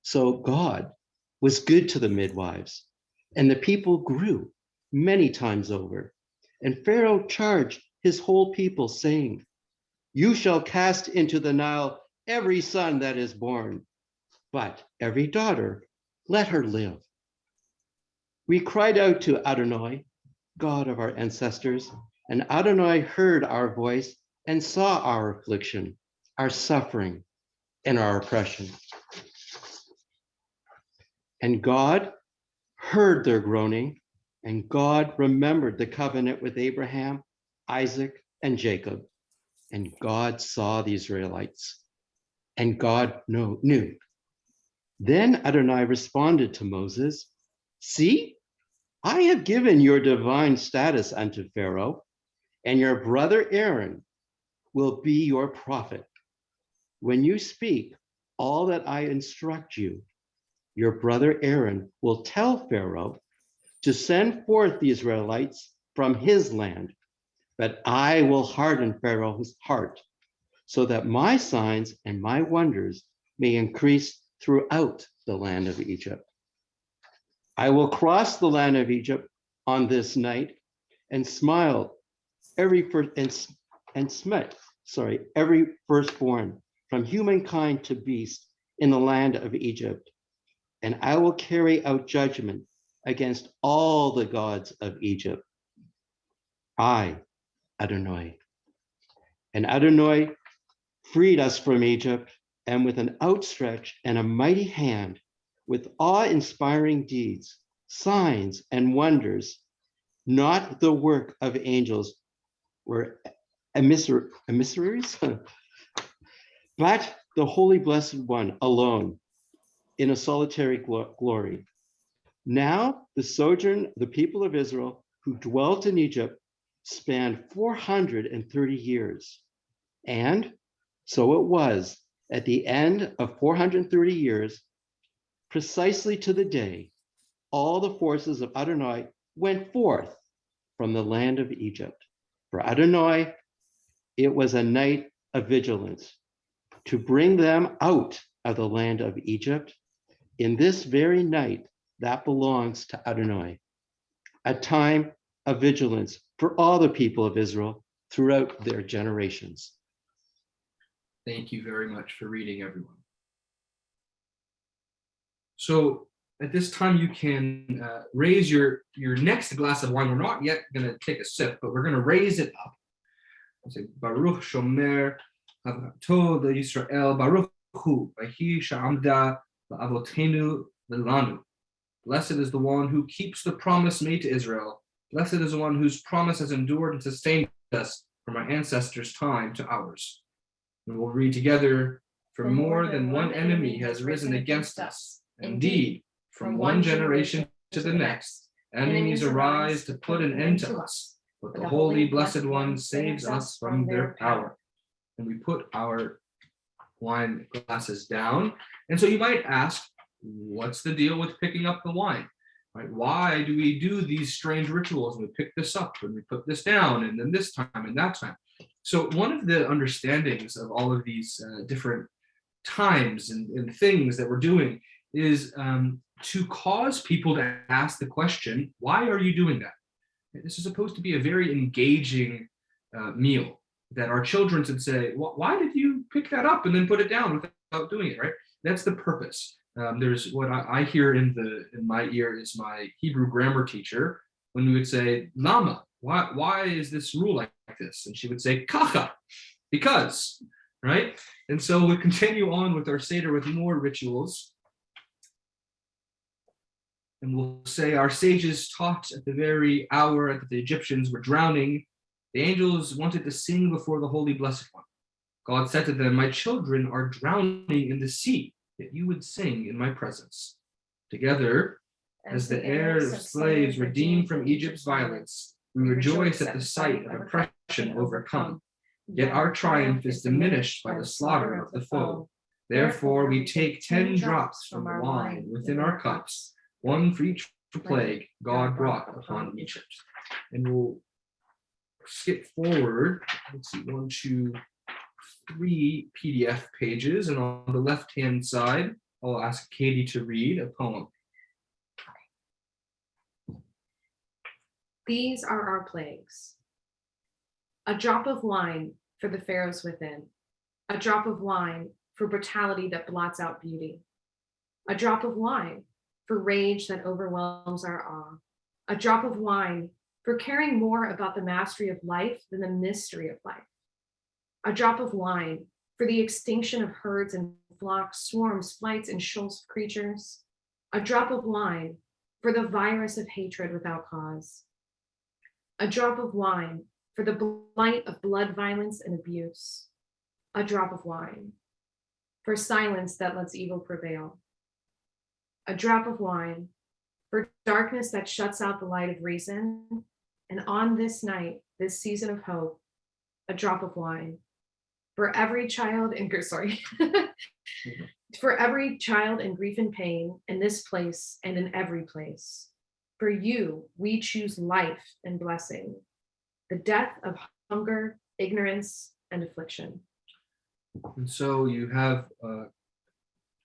So God was good to the midwives, and the people grew many times over. And Pharaoh charged his whole people, saying, you shall cast into the Nile every son that is born, but every daughter, let her live. We cried out to Adonai, God of our ancestors, and Adonai heard our voice and saw our affliction, our suffering, and our oppression. And God heard their groaning, and God remembered the covenant with Abraham, Isaac, and Jacob. And God saw the Israelites, and God knew. Then Adonai responded to Moses, see, I have given your divine status unto Pharaoh, and your brother Aaron will be your prophet. When you speak all that I instruct you, your brother Aaron will tell Pharaoh to send forth the Israelites from his land, but I will harden Pharaoh's heart so that my signs and my wonders may increase throughout the land of Egypt. I will cross the land of Egypt on this night and smite every firstborn from humankind to beast in the land of Egypt. And I will carry out judgment against all the gods of Egypt. I, Adonai. And Adonai freed us from Egypt, and with an outstretched and a mighty hand, with awe-inspiring deeds, signs, and wonders, not the work of angels were emissaries, but the Holy Blessed One alone in a solitary glory. Now the sojourn of the people of Israel who dwelt in Egypt spanned 430 years. And so it was at the end of 430 years, precisely to the day, all the forces of Adonai went forth from the land of Egypt. For Adonai, it was a night of vigilance to bring them out of the land of Egypt in this very night that belongs to Adonai, a time of vigilance for all the people of Israel throughout their generations. Thank you very much for reading, everyone. So at this time, you can raise your next glass of wine. We're not yet going to take a sip, but we're going to raise it up. I'll say, Baruch Shomer Havato the Yisrael, Baruch Hu, Vahi Sha'amda Avotenu Velanu. Blessed is the one who keeps the promise made to Israel. Blessed is the one whose promise has endured and sustained us from our ancestors' time to ours. And we'll read together, for more than one enemy has risen against us. Indeed, from one generation to the next, enemies arise to put an end to us, but the Holy Blessed One saves us from their power. And we put our wine glasses down. And so you might ask, what's the deal with picking up the wine? Right? Why do we do these strange rituals? And we pick this up and we put this down and then this time and that time. So one of the understandings of all of these different times and things that we're doing is to cause people to ask the question, why are you doing that? This is supposed to be a very engaging meal that our children should say, why did you pick that up and then put it down without doing it, right? That's the purpose. There's what I hear in my ear is my Hebrew grammar teacher when we would say, Lama, why is this rule like this? And she would say, Kacha, because, right? And so we'll continue on with our Seder with more rituals. And we'll say our sages taught at the very hour that the Egyptians were drowning, the angels wanted to sing before the Holy Blessed One. God said to them, my children are drowning in the sea, yet you would sing in my presence. Together, as the heirs of slaves redeemed from Egypt's violence, we rejoice at the sight of oppression overcome. Yet our triumph is diminished by the slaughter of the foe. Therefore, we take 10 drops from the wine within our cups, one for each plague God brought upon Egypt. And we'll skip forward, let's see, 1, 2, 3 PDF pages. And on the left-hand side, I'll ask Katie to read a poem. These are our plagues. A drop of wine for the pharaohs within. A drop of wine for brutality that blots out beauty. A drop of wine for rage that overwhelms our awe. A drop of wine for caring more about the mastery of life than the mystery of life. A drop of wine for the extinction of herds and flocks, swarms, flights, and shoals of creatures. A drop of wine for the virus of hatred without cause. A drop of wine for the blight of blood, violence, and abuse. A drop of wine for silence that lets evil prevail. A drop of wine for darkness that shuts out the light of reason. And on this night, this season of hope, a drop of wine for every child in for every child in grief and pain in this place and in every place. For you, we choose life and blessing, the death of hunger, ignorance, and affliction. And so you have a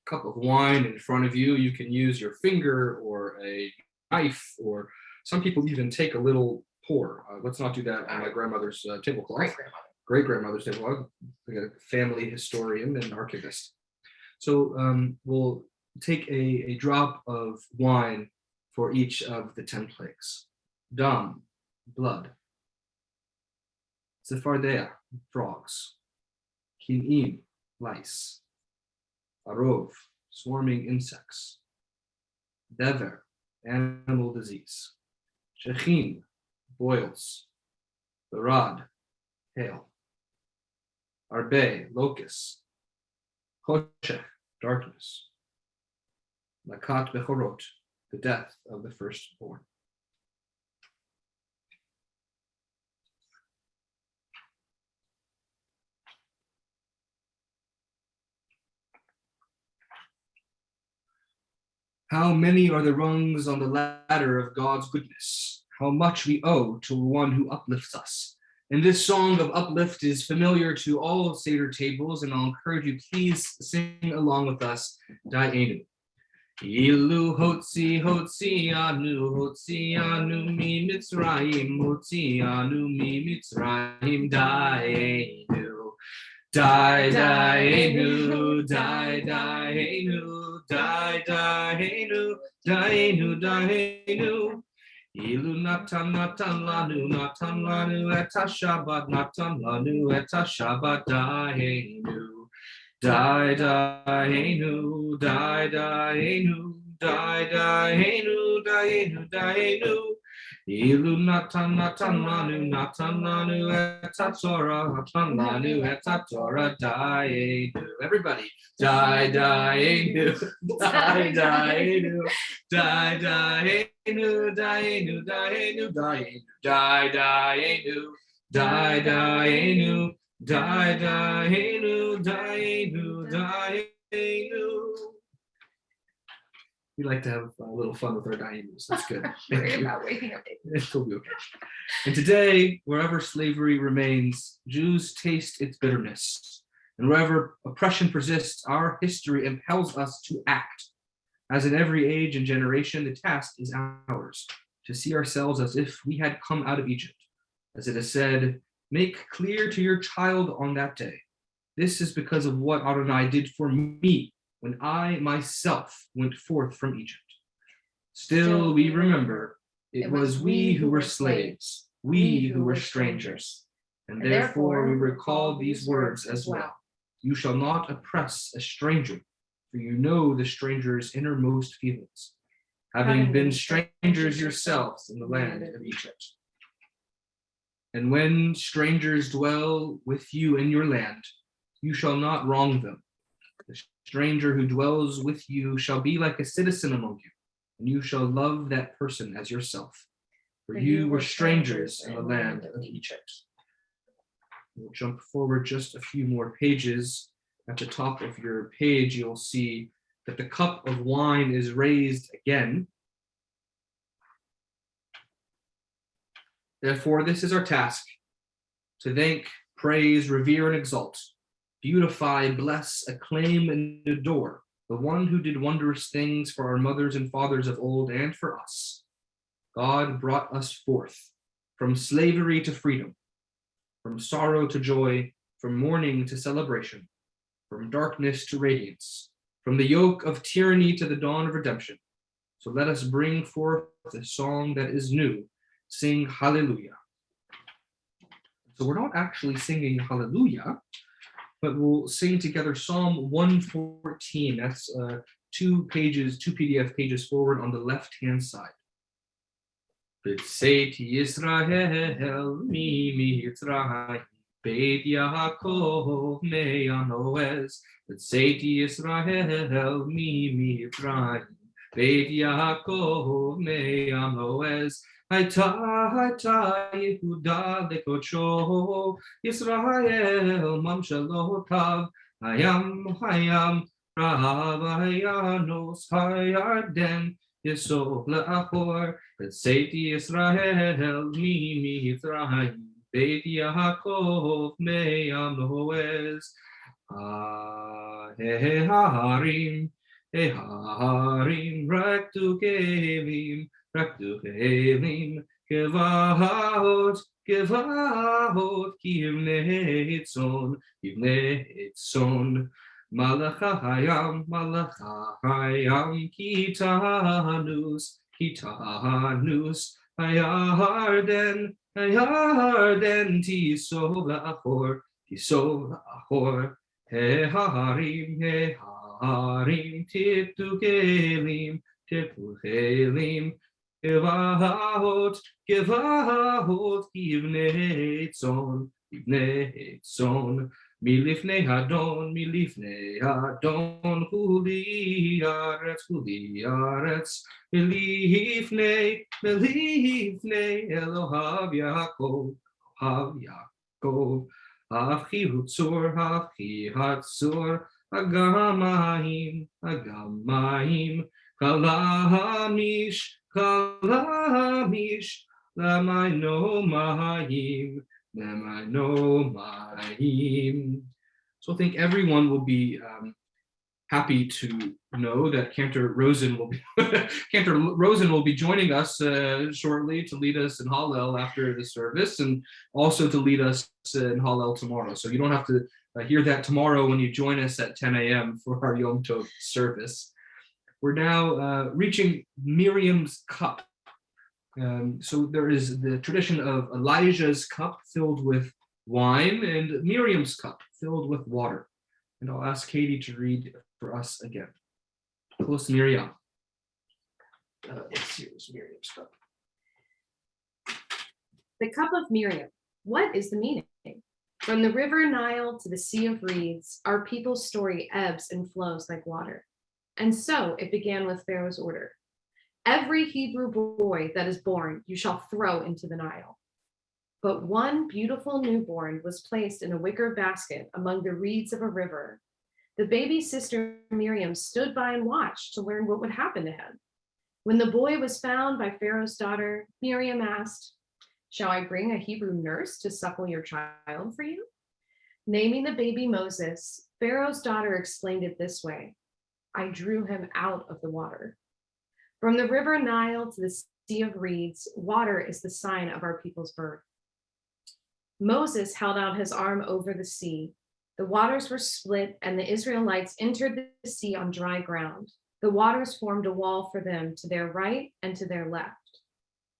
cup of wine in front of you. You can use your finger or a knife, or some people even take a little pour. Let's not do that on my grandmother's tablecloth. Great-grandmother's tablecloth. We got a family historian and archivist. So we'll take a drop of wine for each of the 10 plagues. Dam, blood. Sephardea, frogs. Kin'im, lice. Arov, swarming insects. Dever, animal disease. Shechin, boils. Barad, hail. Arbe, locusts. Choshech, darkness. Lakat bechorot, the death of the firstborn. How many are the rungs on the ladder of God's goodness? How much we owe to one who uplifts us. And this song of uplift is familiar to all Seder tables, and I'll encourage you, please sing along with us, Da'enu. Ilu hotzi anu mi Mitzrayim, hotzi anu mi Mitzrayim, Da'enu. Da'enu, Da'enu, Da'enu. Ilu natan lanu eta Shabbat, Da'enu. Da'enu. Ilu natan lanu eta Torah, Da'enu. Everybody, Da'enu. Da'enu. We like to have a little fun with our Daenus. That's good. Worry about waking up. It'll be okay. And today, wherever slavery remains, Jews taste its bitterness. And wherever oppression persists, our history impels us to act. As in every age and generation, the task is ours, to see ourselves as if we had come out of Egypt. As it is said, make clear to your child on that day. This is because of what Adonai did for me when I myself went forth from Egypt. Still we remember, it was we who were slaves, we who were strangers. And therefore we recall these words as well. You shall not oppress a stranger, for you know the stranger's innermost feelings, having been strangers yourselves in the land of Egypt. And when strangers dwell with you in your land, you shall not wrong them. The stranger who dwells with you shall be like a citizen among you, and you shall love that person as yourself. For you were strangers in the land of Egypt. We'll jump forward just a few more pages. At the top of your page, you'll see that the cup of wine is raised again. Therefore, this is our task: to thank, praise, revere, and exalt, beautify, bless, acclaim, and adore the one who did wondrous things for our mothers and fathers of old and for us. God brought us forth from slavery to freedom, from sorrow to joy, from mourning to celebration, from darkness to radiance, from the yoke of tyranny to the dawn of redemption. So let us bring forth a song that is new. Sing Hallelujah. So we're not actually singing Hallelujah, but we'll sing together Psalm 114. That's 2 PDF pages forward on the left-hand side. B'tzeiti Yisrael mi Mitzrayim, Beit Yaakov me'anoez. B'tzeiti Yisrael mi Mitzrayim, Beit Yaakov me'anoez. Hayta Yehuda lekodsho, Yisrael mamshalotav. Hayam Rahav Hayanos Hayarden Yisov le'achor. B'tzeiti Yisrael mi Mitzrayim, Beit Yaakov me'anoez. Harim raktu kelim, raktu kelim, kevahot kivnei tzon, malachayam kitanus, hayarden tisov la'achor, harim tiptu kelim, kevahot kivnei tzon, milifnei hadon huli aretz, milifnei Elohav Yaakov, Hachi hatzor, Agamayim, kalamish, lamaino mahim. So I think everyone will be happy to know that Cantor Rosen will be joining us shortly to lead us in Hallel after the service, and also to lead us in Hallel tomorrow. So you don't have to hear that tomorrow when you join us at 10 a.m. for our Yom Tov service. We're now reaching Miriam's cup. So there is the tradition of Elijah's cup filled with wine and Miriam's cup filled with water. And I'll ask Katie to read for us again. Close Miriam. Let's see, it was Miriam's cup. The cup of Miriam. What is the meaning? From the river Nile to the Sea of Reeds, our people's story ebbs and flows like water. And so it began with Pharaoh's order. Every Hebrew boy that is born, you shall throw into the Nile. But one beautiful newborn was placed in a wicker basket among the reeds of a river. The baby's sister Miriam stood by and watched to learn what would happen to him. When the boy was found by Pharaoh's daughter, Miriam asked, "Shall I bring a Hebrew nurse to suckle your child for you?" Naming the baby Moses, Pharaoh's daughter explained it this way. I drew him out of the water. From the river Nile to the Sea of Reeds, water is the sign of our people's birth. Moses held out his arm over the sea. The waters were split, and the Israelites entered the sea on dry ground. The waters formed a wall for them to their right and to their left.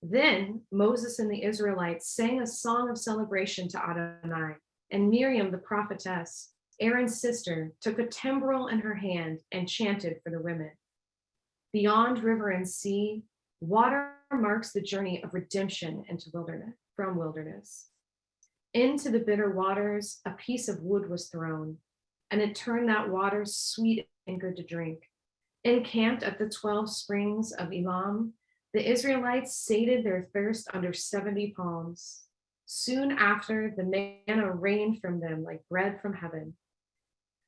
Then Moses and the Israelites sang a song of celebration to Adonai, and Miriam, the prophetess, Aaron's sister, took a timbrel in her hand and chanted for the women. Beyond river and sea, water marks the journey of redemption into wilderness, from wilderness. Into the bitter waters, a piece of wood was thrown, and it turned that water sweet and good to drink. Encamped at the 12 springs of Elam, the Israelites sated their thirst under 70 palms. Soon after, the manna rained from them like bread from heaven.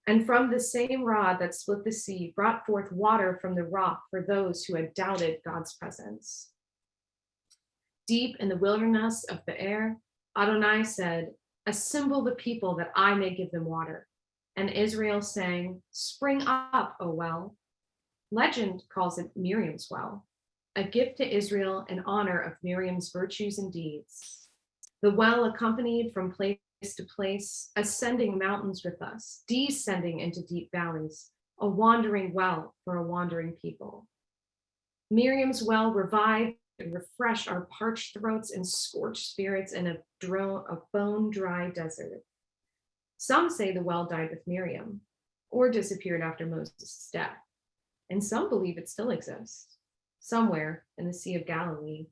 And from the same rod that split the sea, brought forth water from the rock for those who had doubted God's presence. Deep in the wilderness of Be'er, Adonai said, "Assemble the people that I may give them water." And Israel sang, "Spring up, O well." Legend calls it Miriam's well, a gift to Israel in honor of Miriam's virtues and deeds. The well accompanied from place to place, ascending mountains with us, descending into deep valleys, a wandering well for a wandering people. Miriam's well revived and refreshed our parched throats and scorched spirits in a bone-dry desert. Some say the well died with Miriam or disappeared after Moses' death, and some believe it still exists somewhere in the Sea of Galilee.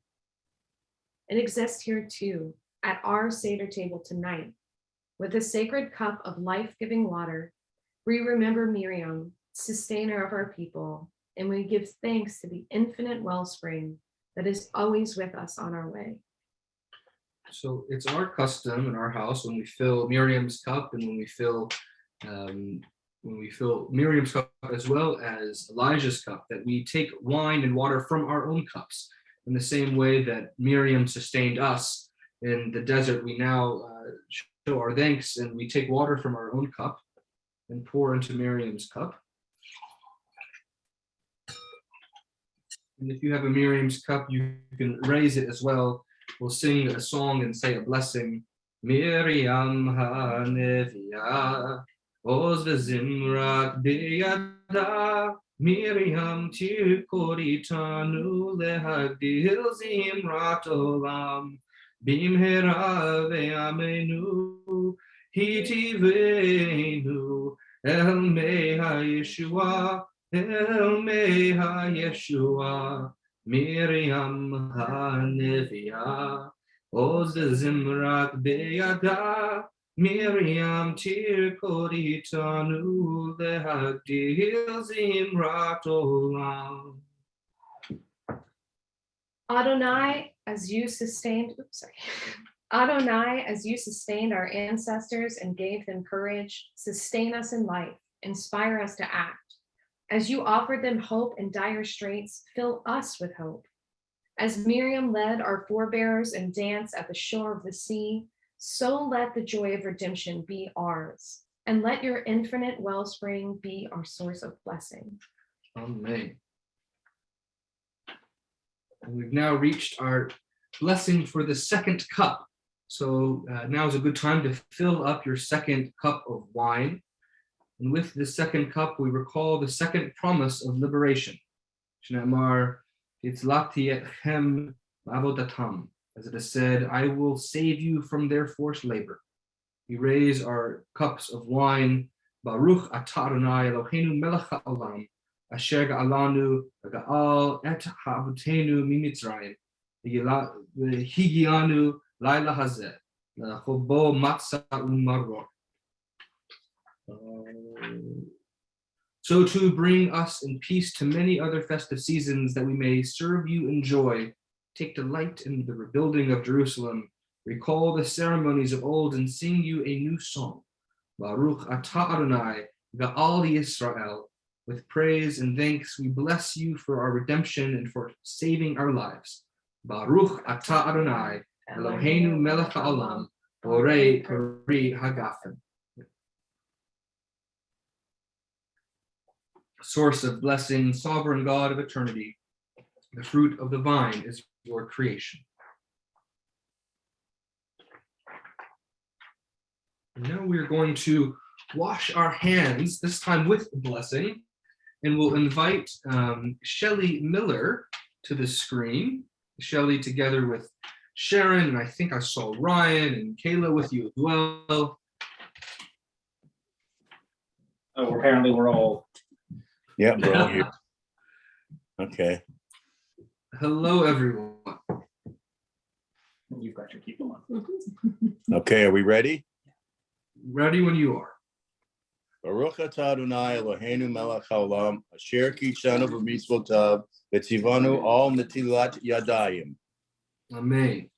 It exists here too, at our Seder table tonight. With a sacred cup of life-giving water, we remember Miriam, sustainer of our people, and we give thanks to the infinite wellspring that is always with us on our way. So it's our custom in our house when we fill Miriam's cup and when we fill Miriam's cup as well as Elijah's cup, that we take wine and water from our own cups. In the same way that Miriam sustained us in the desert, we now show our thanks and we take water from our own cup and pour into Miriam's cup. And if you have a Miriam's cup, you can raise it as well. We'll sing a song and say a blessing. Miriam ha-neviah, oz v'zimrat biyada, Miriam tirkoritanu lehagdil zimrat olam, bimhera ve'amenu, hitivenu, el meha Yeshua, El Meha Yeshua, Miriam ha-neviah, oz v'zimrat beyada, Miriam tirkoritanu lehagdil zimrat olam. Adonai, as you sustained our ancestors and gave them courage, sustain us in life, inspire us to act. As you offered them hope in dire straits, fill us with hope. As Miriam led our forebears in dance at the shore of the sea, so let the joy of redemption be ours, and let your infinite wellspring be our source of blessing. Amen. And we've now reached our blessing for the second cup. So now is a good time to fill up your second cup of wine. And with the second cup, we recall the second promise of liberation. Shne'emar, Yitzlati etchem avodatam. As it is said, I will save you from their forced labor. We raise our cups of wine. Baruch atah Adonai Eloheinu melech ha'olam, asher ga'alanu v'ga'al et ha'avotenu mimitzrayim, v'higianu laila hazeh, le'chobo matzah u'maror. So to bring us in peace to many other festive seasons, that we may serve you in joy, take delight in the rebuilding of Jerusalem, recall the ceremonies of old, and sing you a new song. Baruch atah Adonai Ga'al Yisrael. With praise and thanks, we bless you for our redemption and for saving our lives. Baruch atah Adonai Eloheinu melech ha'olam, borei peri hagafen. Source of blessing, sovereign God of eternity, the fruit of the vine is your creation. And now we are going to wash our hands, this time with blessing, and we'll invite Shelley Miller to the screen. Shelley together with Sharon, and I think I saw Ryan and Kayla with you as well. Oh, apparently we're all. Yeah, we're all here. Okay. Hello, everyone. You've got your people on. Okay, are we ready? Ready when you are. Baruch atah Adonai Eloheinu melech haolam, asher kidshanu b'mitzvotav, v'tzivanu al netilat yadayim. Amen.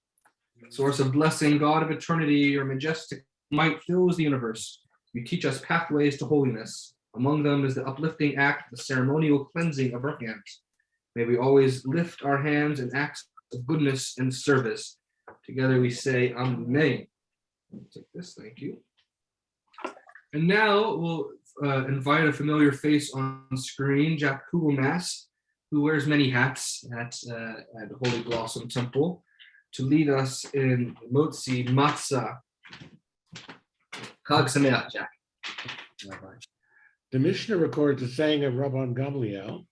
Source of blessing, God of eternity, your majestic might fills the universe. You teach us pathways to holiness. Among them is the uplifting act, the ceremonial cleansing of our hands. May we always lift our hands in acts of goodness and service. Together we say, Amen. Take this, thank you. And now we'll invite a familiar face on screen, Jack Kugelmass, who wears many hats at Holy Blossom Temple, to lead us in Motzi Matzah. Chag Sameach, Jack. The Mishnah records a saying of Rabban Gamliel: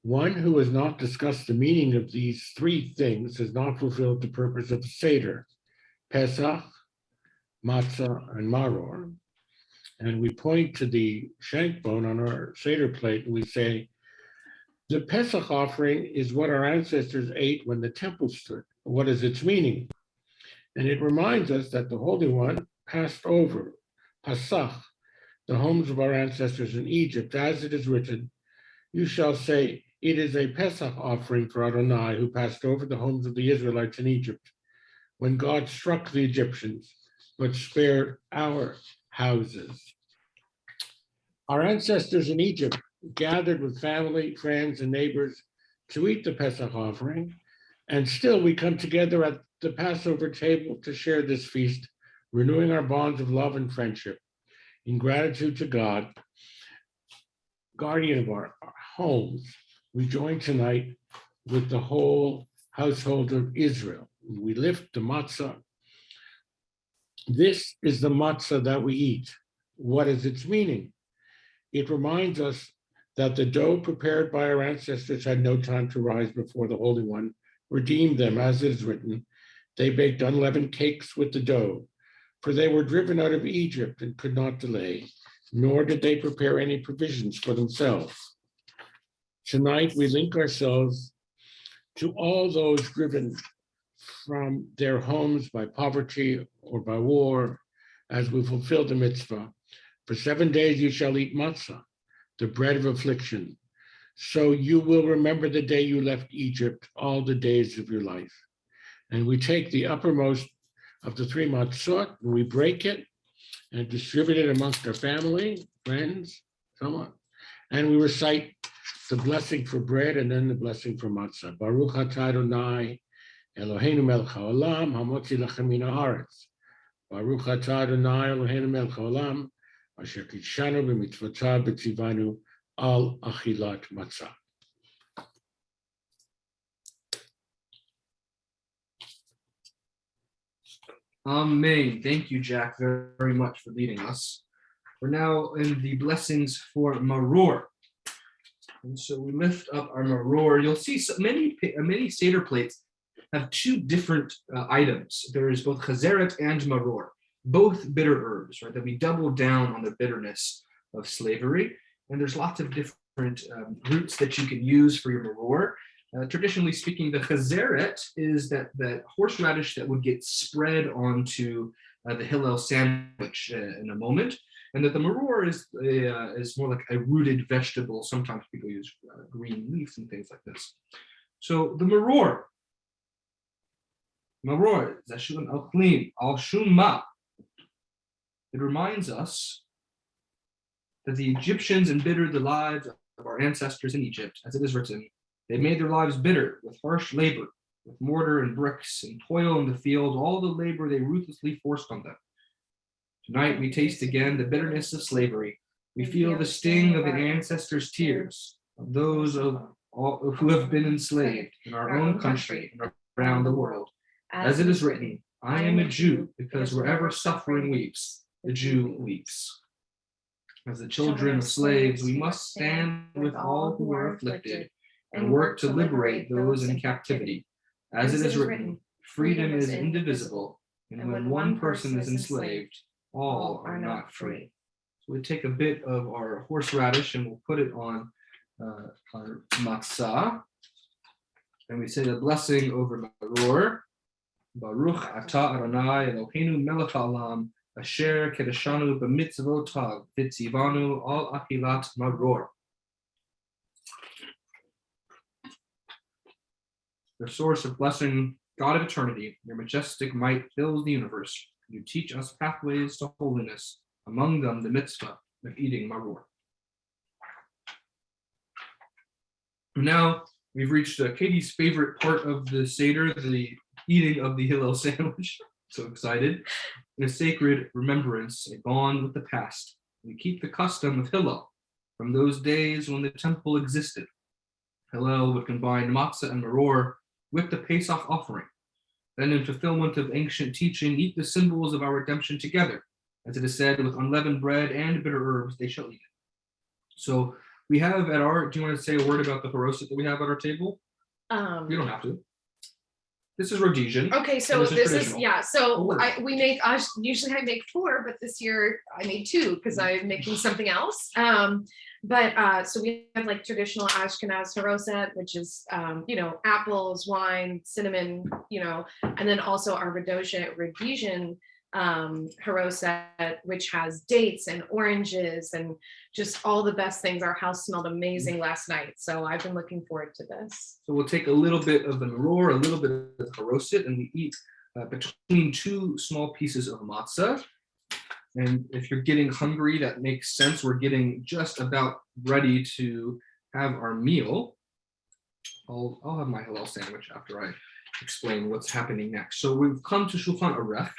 one who has not discussed the meaning of these three things has not fulfilled the purpose of the Seder, Pesach, Matzah, and Maror. And we point to the shank bone on our Seder plate and we say, the Pesach offering is what our ancestors ate when the temple stood. What is its meaning? And it reminds us that the Holy One passed over, Pasach, the homes of our ancestors in Egypt, as it is written, you shall say, it is a Pesach offering for Adonai, who passed over the homes of the Israelites in Egypt, when God struck the Egyptians, but spared our houses. Our ancestors in Egypt gathered with family, friends, and neighbors to eat the Pesach offering, and still we come together at the Passover table to share this feast, renewing our bonds of love and friendship. In gratitude to God, guardian of our homes, we join tonight with the whole household of Israel. We lift the matzah. This is the matzah that we eat. What is its meaning? It reminds us that the dough prepared by our ancestors had no time to rise before the Holy One redeemed them, as it is written. They baked unleavened cakes with the dough, for they were driven out of Egypt and could not delay, nor did they prepare any provisions for themselves. Tonight, we link ourselves to all those driven from their homes by poverty or by war, as we fulfill the mitzvah. For 7 days you shall eat matzah, the bread of affliction. So you will remember the day you left Egypt, all the days of your life. And we take the uppermost of the three matzot, and we break it and distribute it amongst our family, friends, so on. And we recite the blessing for bread and then the blessing for matzah. Baruch atah Adonai Eloheinu melech haolam hamotzi lachem min haaretz. Baruch atah Adonai Eloheinu melech haolam asher kidshanu b'mitzvotav v'tzivanu al achilat matzah. Amen. Thank you, Jack, very, very much for leading us. We're now in the blessings for Maror. And so we lift up our Maror. You'll see so many Seder plates have two different items. There is both Chazeret and Maror, both bitter herbs, right? That we double down on the bitterness of slavery. And there's lots of different roots that you can use for your Maror. Traditionally speaking, the chazeret is that horseradish that would get spread onto the Hillel sandwich in a moment, and that the maror is more like a rooted vegetable. Sometimes people use green leaves and things like this. So the maror, zashun al klim al shumma. It reminds us that the Egyptians embittered the lives of our ancestors in Egypt, as it is written. They made their lives bitter with harsh labor, with mortar and bricks and toil in the field, all the labor they ruthlessly forced on them. Tonight we taste again the bitterness of slavery, We feel the sting of the ancestors' tears, of those of all who have been enslaved in our own country and around the world. As it is written, I am a Jew, because wherever suffering weeps, the Jew weeps. As the children of slaves, we must stand with all who are afflicted and work to liberate those in captivity. As it is written, freedom is indivisible, and when one person is enslaved, all are not free. So we take a bit of our horseradish and we'll put it on our matzah, and we say the blessing over Maror. Baruch atah Adonai Eloheinu melech haolam asher kedeshanu b'mitzvotav v'tzivanu al achilat maror. The source of blessing, God of eternity, your majestic might fills the universe. You teach us pathways to holiness, among them the mitzvah of eating maror. Now we've reached Katie's favorite part of the Seder, the eating of the Hillel sandwich. So excited. In a sacred remembrance, a bond with the past. We keep the custom of Hillel from those days when the temple existed. Hillel would combine matzah and maror with the Pesach offering. Then, in fulfillment of ancient teaching, eat the symbols of our redemption together. As it is said, with unleavened bread and bitter herbs, they shall eat it. So we have at our, do you want to say a word about the haroset that we have at our table? You don't have to. This is Rhodesian. Okay, so this is, traditional. yeah, so usually I make 4, but this year I made 2 because I'm making something else. So we have like traditional Ashkenaz haroset, which is, apples, wine, cinnamon, and then also our Rhodesian haroset, which has dates and oranges and just all the best things. Our house smelled amazing last night, so I've been looking forward to this. So we'll take a little bit of the maror, a little bit of the haroset, and we eat between 2 small pieces of matzah. And if you're getting hungry, that makes sense. We're getting just about ready to have our meal. I'll have my Hillel sandwich after I explain what's happening next. So we've come to Shulchan Aruch.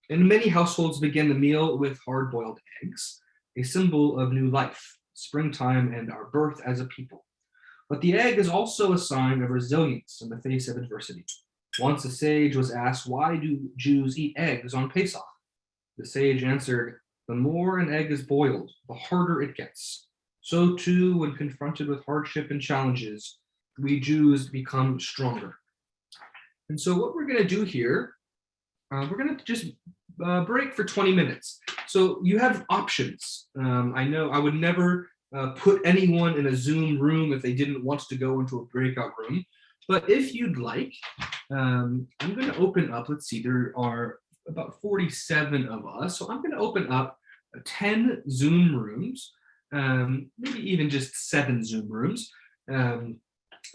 And many households begin the meal with hard-boiled eggs, a symbol of new life, springtime, and our birth as a people. But the egg is also a sign of resilience in the face of adversity. Once a sage was asked, why do Jews eat eggs on Pesach? The sage answered, the more an egg is boiled, the harder it gets. So too, when confronted with hardship and challenges, we Jews become stronger. And so what we're going to do here, we're going to just break for 20 minutes. So you have options. I know I would never put anyone in a Zoom room if they didn't want to go into a breakout room. But if you'd like, I'm going to open up, let's see, there are about 47 of us. So I'm going to open up 10 Zoom rooms, maybe even just 7 Zoom rooms. And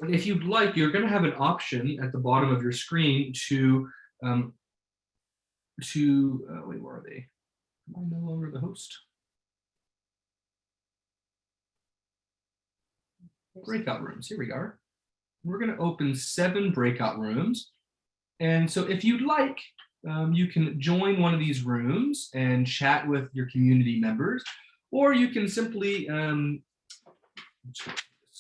if you'd like, you're going to have an option at the bottom of your screen to wait, where are they? Am I no longer the host? Breakout rooms, here we are. We're going to open 7 breakout rooms. And so if you'd like, you can join one of these rooms and chat with your community members, or you can simply,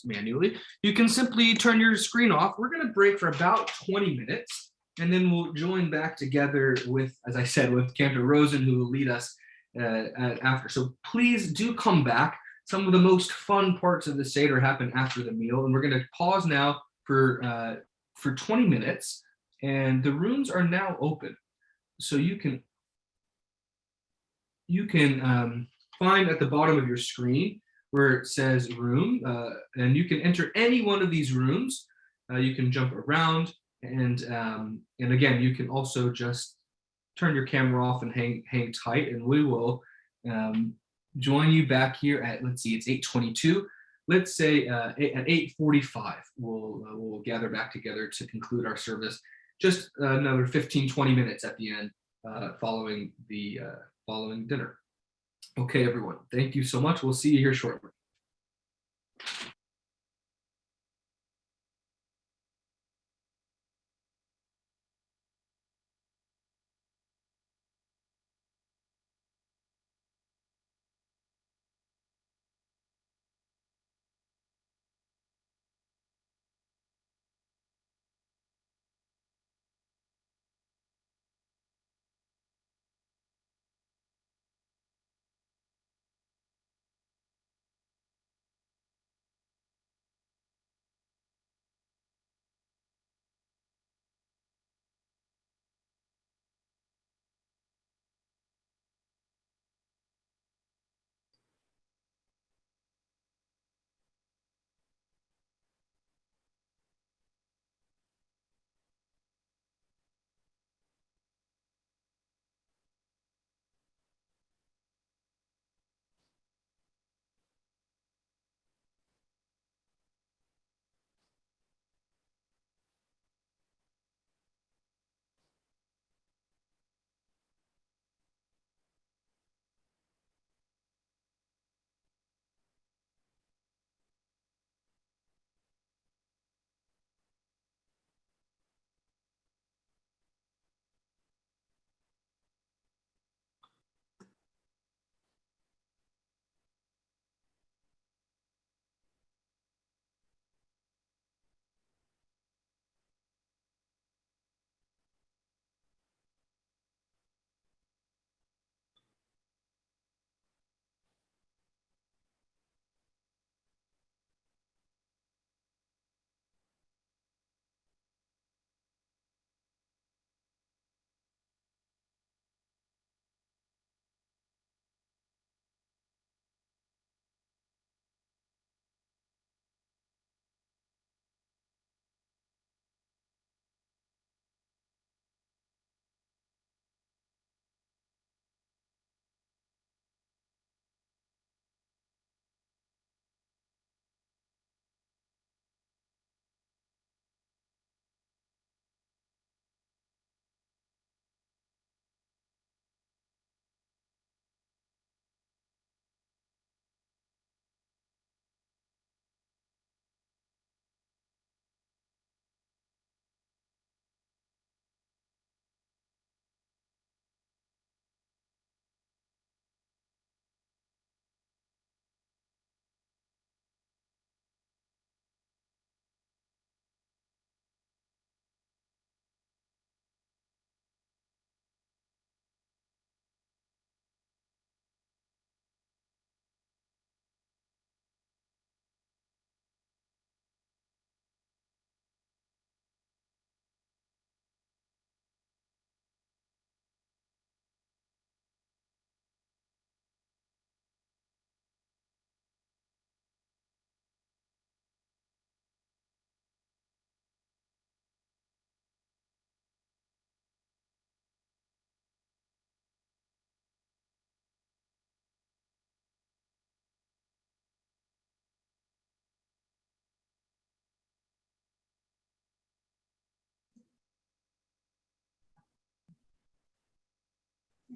manually, you can simply turn your screen off. We're going to break for about 20 minutes, and then we'll join back together with, as I said, with Cantor Rosen, who will lead us after. So please do come back. Some of the most fun parts of the Seder happen after the meal, and we're going to pause now for 20 minutes, and the rooms are now open. So you can find at the bottom of your screen where it says room, and you can enter any one of these rooms. You can jump around, and again, you can also just turn your camera off and hang tight, and we will join you back here at, let's see, it's 8:22. Let's say at 8:45, we'll gather back together to conclude our service. Just another 15-20 minutes at the end, following dinner. Okay, everyone, thank you so much. We'll see you here shortly.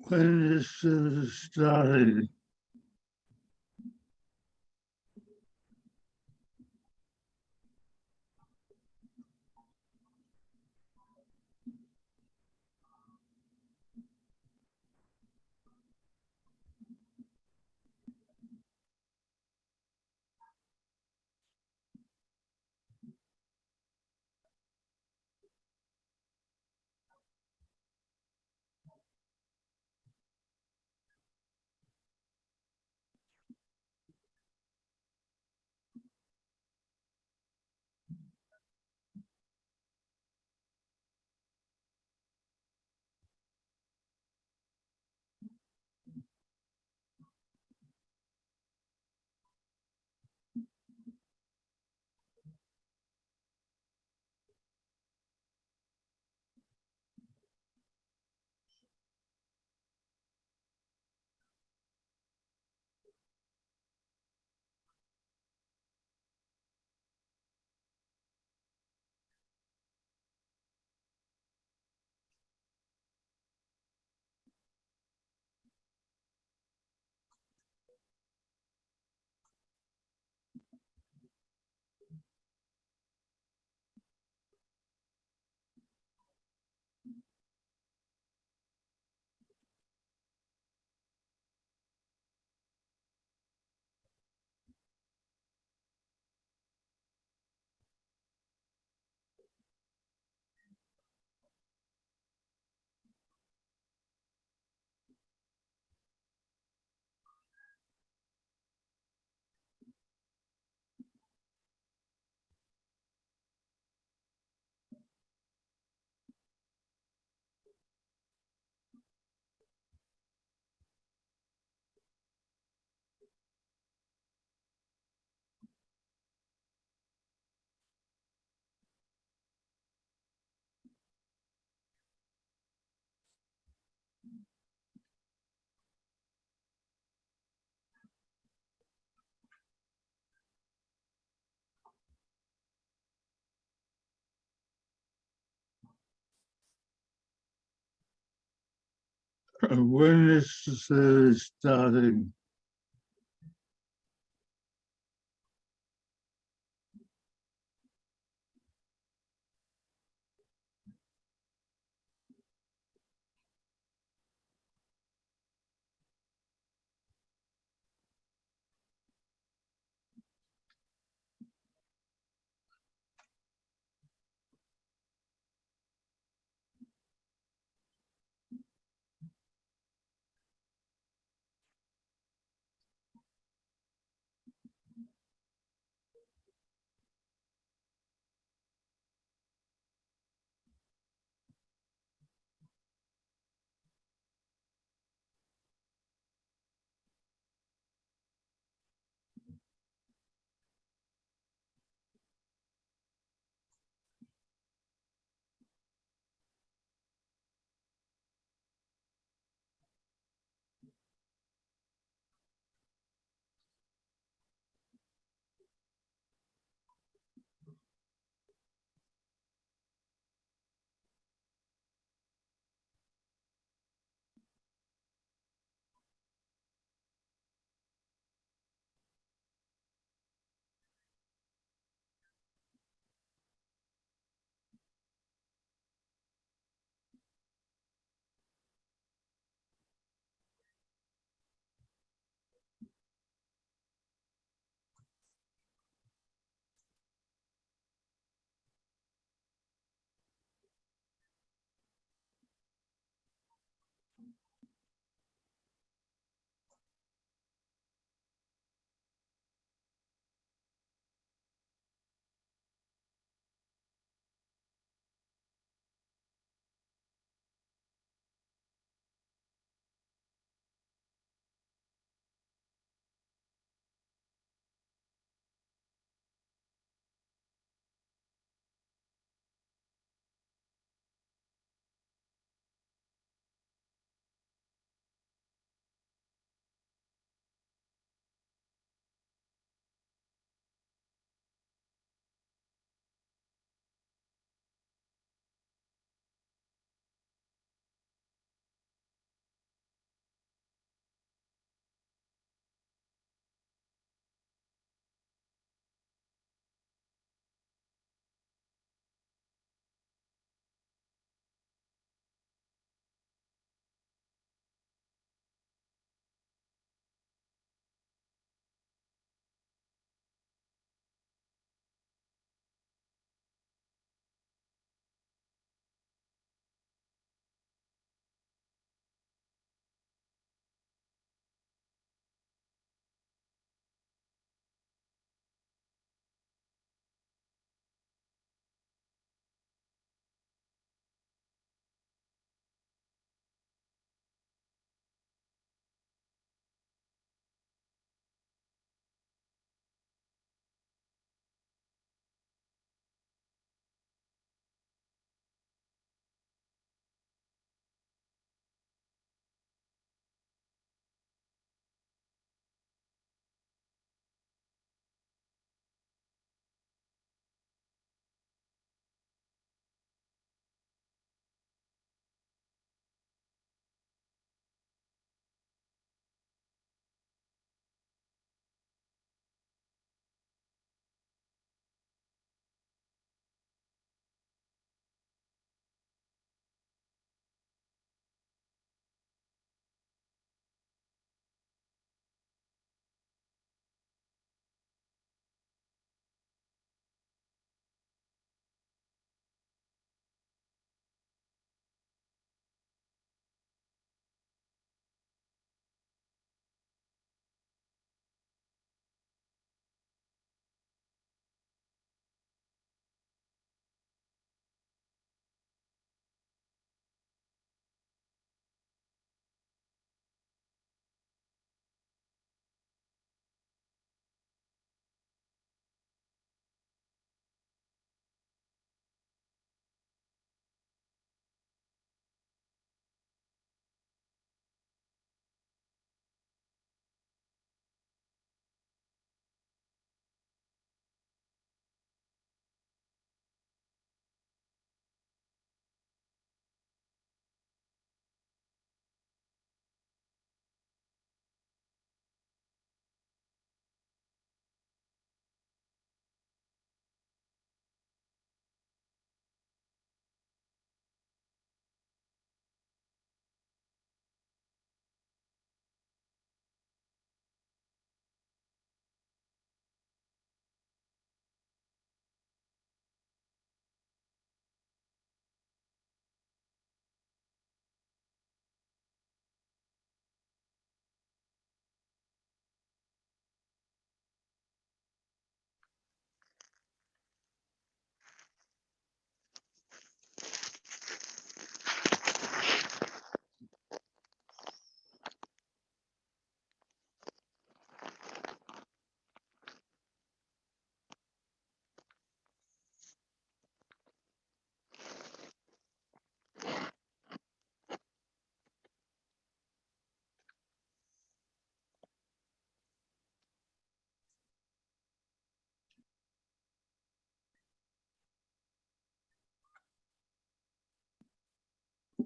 When this started. When this started.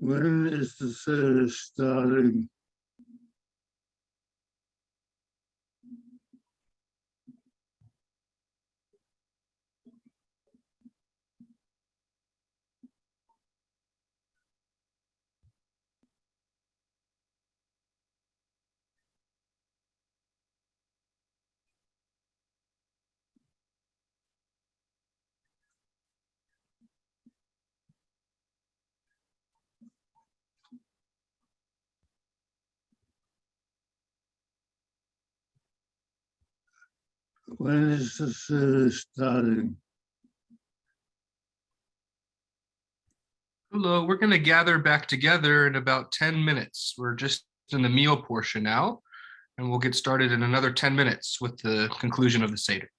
When is the Seder starting? When is the Seder starting? Hello, we're going to gather back together in about 10 minutes. We're just in the meal portion now, and we'll get started in another 10 minutes with the conclusion of the Seder.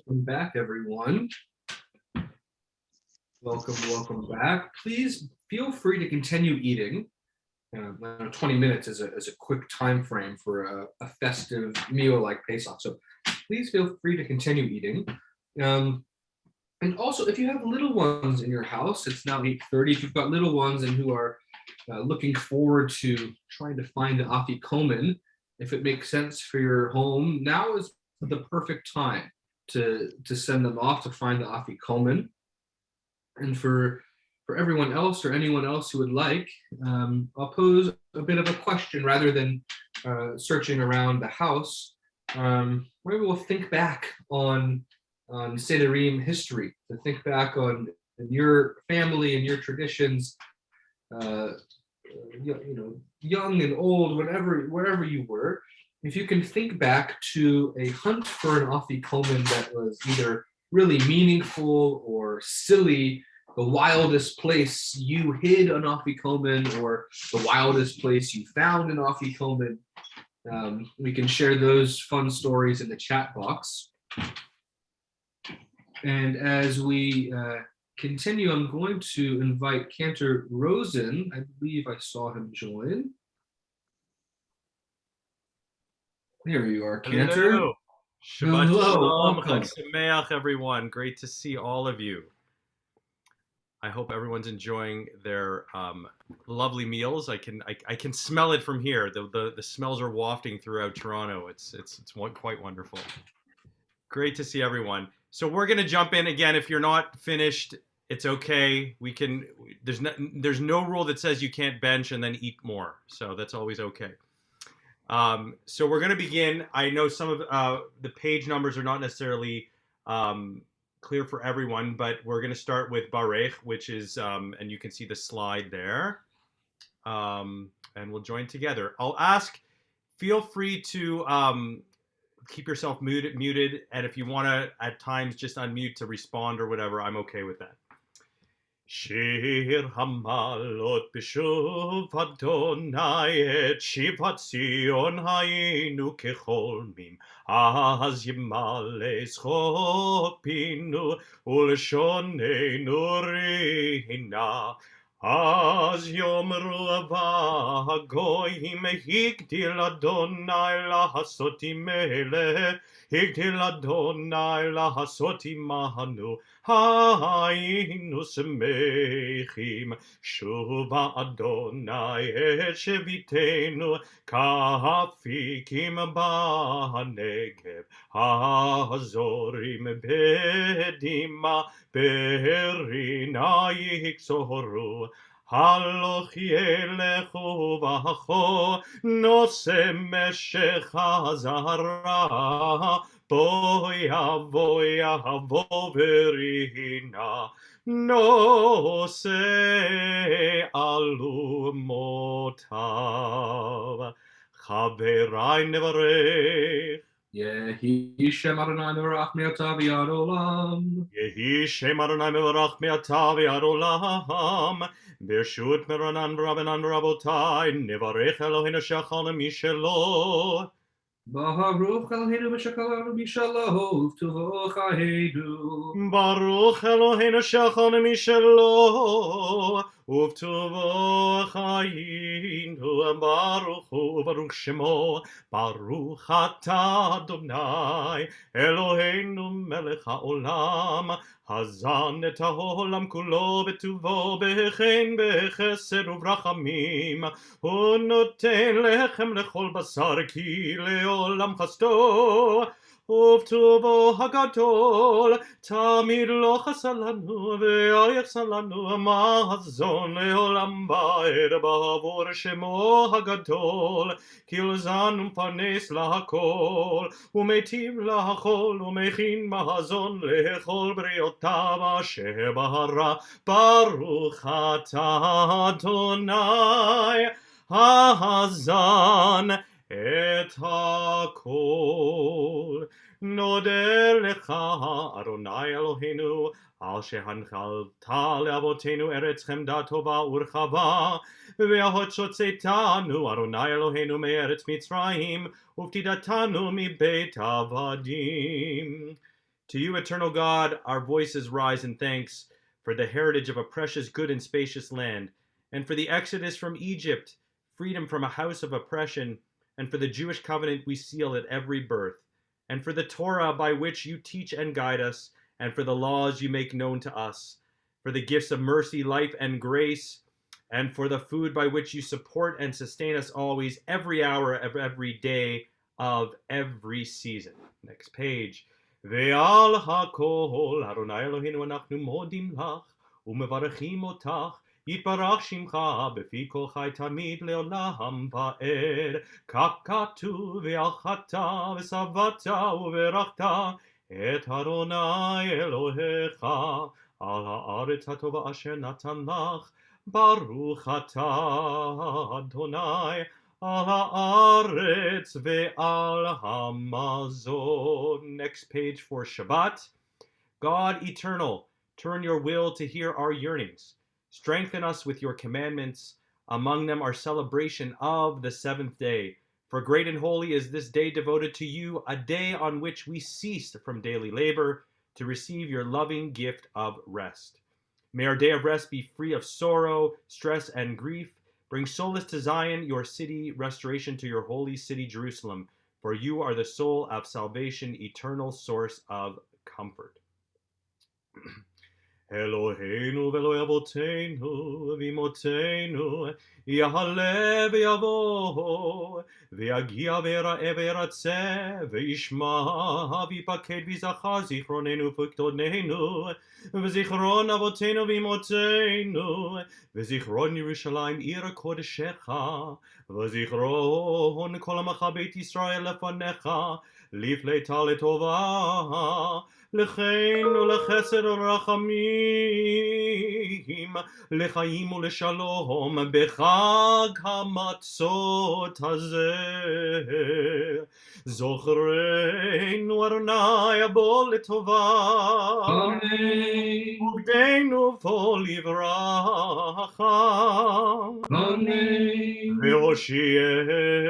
Welcome back, everyone. Welcome back. Please feel free to continue eating. 20 minutes is a quick time frame for a festive meal like Pesach. So please feel free to continue eating. And also, if you have little ones in your house, it's now 8:30. If you've got little ones and who are looking forward to trying to find the afikomen, if it makes sense for your home, now is the perfect time to send them off to find the afikomen. And for everyone else or anyone else who would like, I'll pose a bit of a question rather than searching around the house. Maybe we'll think back on Sederim history, to think back on your family and your traditions, young and old, wherever you were. If you can think back to a hunt for an afikomen that was either really meaningful or silly, the wildest place you hid an afikomen or the wildest place you found an afikomen, we can share those fun stories in the chat box. And as we continue, I'm going to invite Cantor Rosen. I believe I saw him join. There you are, Cantor. Hello. Shabbat Hello, shalom, Chag Sameach, everyone. Great to see all of you. I hope everyone's enjoying their lovely meals. I can smell it from here. The smells are wafting throughout Toronto. It's quite wonderful. Great to see everyone. So we're gonna jump in again. If you're not finished, it's okay. We can. There's no rule that says you can't bench and then eat more. So that's always okay. So we're gonna begin. I know some of the page numbers are not necessarily clear for everyone, but we're gonna start with Bahraif, which is and you can see the slide there. And we'll join together. I'll ask. Feel free to. Keep yourself muted, and if you want to at times just unmute to respond or whatever, I'm okay with that. Shir hamalot b'shuv Adonai et shivat Zion hayinu kechol mim az yimale tzchok binu ulshonenu rihina Az yomru hagoyim higdil Adonai lahasoti mele higdil Adonai lahasoti mahanu hayinu semechim shuva Adonai et shevitenu kafikim ba'negev hazorim bedima berina yiksoru Haloch yelechu v'acho nose meshech hazara bo yavo verina nose alumotav Chaverai nevarech Yehi Shem Adonai mevarach me'ata v'yad olam. Yehi Shem Adonai mevarach me'ata v'yad olam. Bershut meranan v'rabanan v'rabotai. Nevarech Eloheinu shachal mishelo. Baruch Eloheinu v'shachal mishelo. V'tuvo chayenu. Baruch Eloheinu shachal mishelo. Uvtuvo chayinu. Baruch Shemo. Baruch atah Adonai Eloheinu melech haolam hazan et haolam kulo betuvo bechen bechesed uvrachamim unoten lechem lechol basar ki leolam chasto uvtuvo hagadol tamid lo chasalanu ve'ayachsalanu mahazon leolam ba'ed ba'avor shemo hagadol Kilzanum panes lahakol, umetiv lahakol, umechin mahazon lechol briotav asher bahara. Baruch atah Adonai hazan et hakol. Nodeh lecha Adonai Eloheinu, al shehanchalta leavotenu eretz chemda tova urchava. Ve'ahotzotzetanu Adonai Eloheinu me'eretz Mitzrayim uvtidatanu mibeit avadim. To you, eternal God, our voices rise in thanks for the heritage of a precious, good, and spacious land, and for the exodus from Egypt, freedom from a house of oppression, and for the Jewish covenant we seal at every birth, and for the Torah by which you teach and guide us, and for the laws you make known to us, for the gifts of mercy, life, and grace, and for the food by which you support and sustain us always, every hour of every day of every season. Next page. ועל הכל, אדוני אלוהינו, אנחנו מודים לך ומברכים אותך, יתברך שמך בפי כל חי תמיד לעולם ועד. כך כתוב, והלכת ושבעת וברכת את אדוני אלוהיך על הארץ הטובה אשר נתן לך. ברוך אתה אדוני על haaretz ve'al hamazon. Next page for Shabbat. God eternal, turn your will to hear our yearnings. Strengthen us with your commandments. Among them our celebration of the seventh day. For great and holy is this day devoted to you, a day on which we ceased from daily labor to receive your loving gift of rest. May our day of rest be free of sorrow, stress, and grief. Bring solace to Zion, your city, restoration to your holy city, Jerusalem, for you are the soul of salvation, eternal source of comfort. Eloheinu ve'Eloi avotenu v'imotenu yahale v'yavo v'yagia v'yara'eh v'yaratzeh v'yishma v'yipaked v'yizachar zichronenu v'kdonenu v'zichron avotenu v'imotenu v'zichron Yerushalayim ir kodeshecha v'zichron kol ha'macha beit Yisrael lefanecha lifleita letova לחן ולחסד ולרחמים, לחיים ולשלום בחג המצות הזה. זוכרנו אדוני הבוא לטובה, עובדנו פה לברכה, והושיענו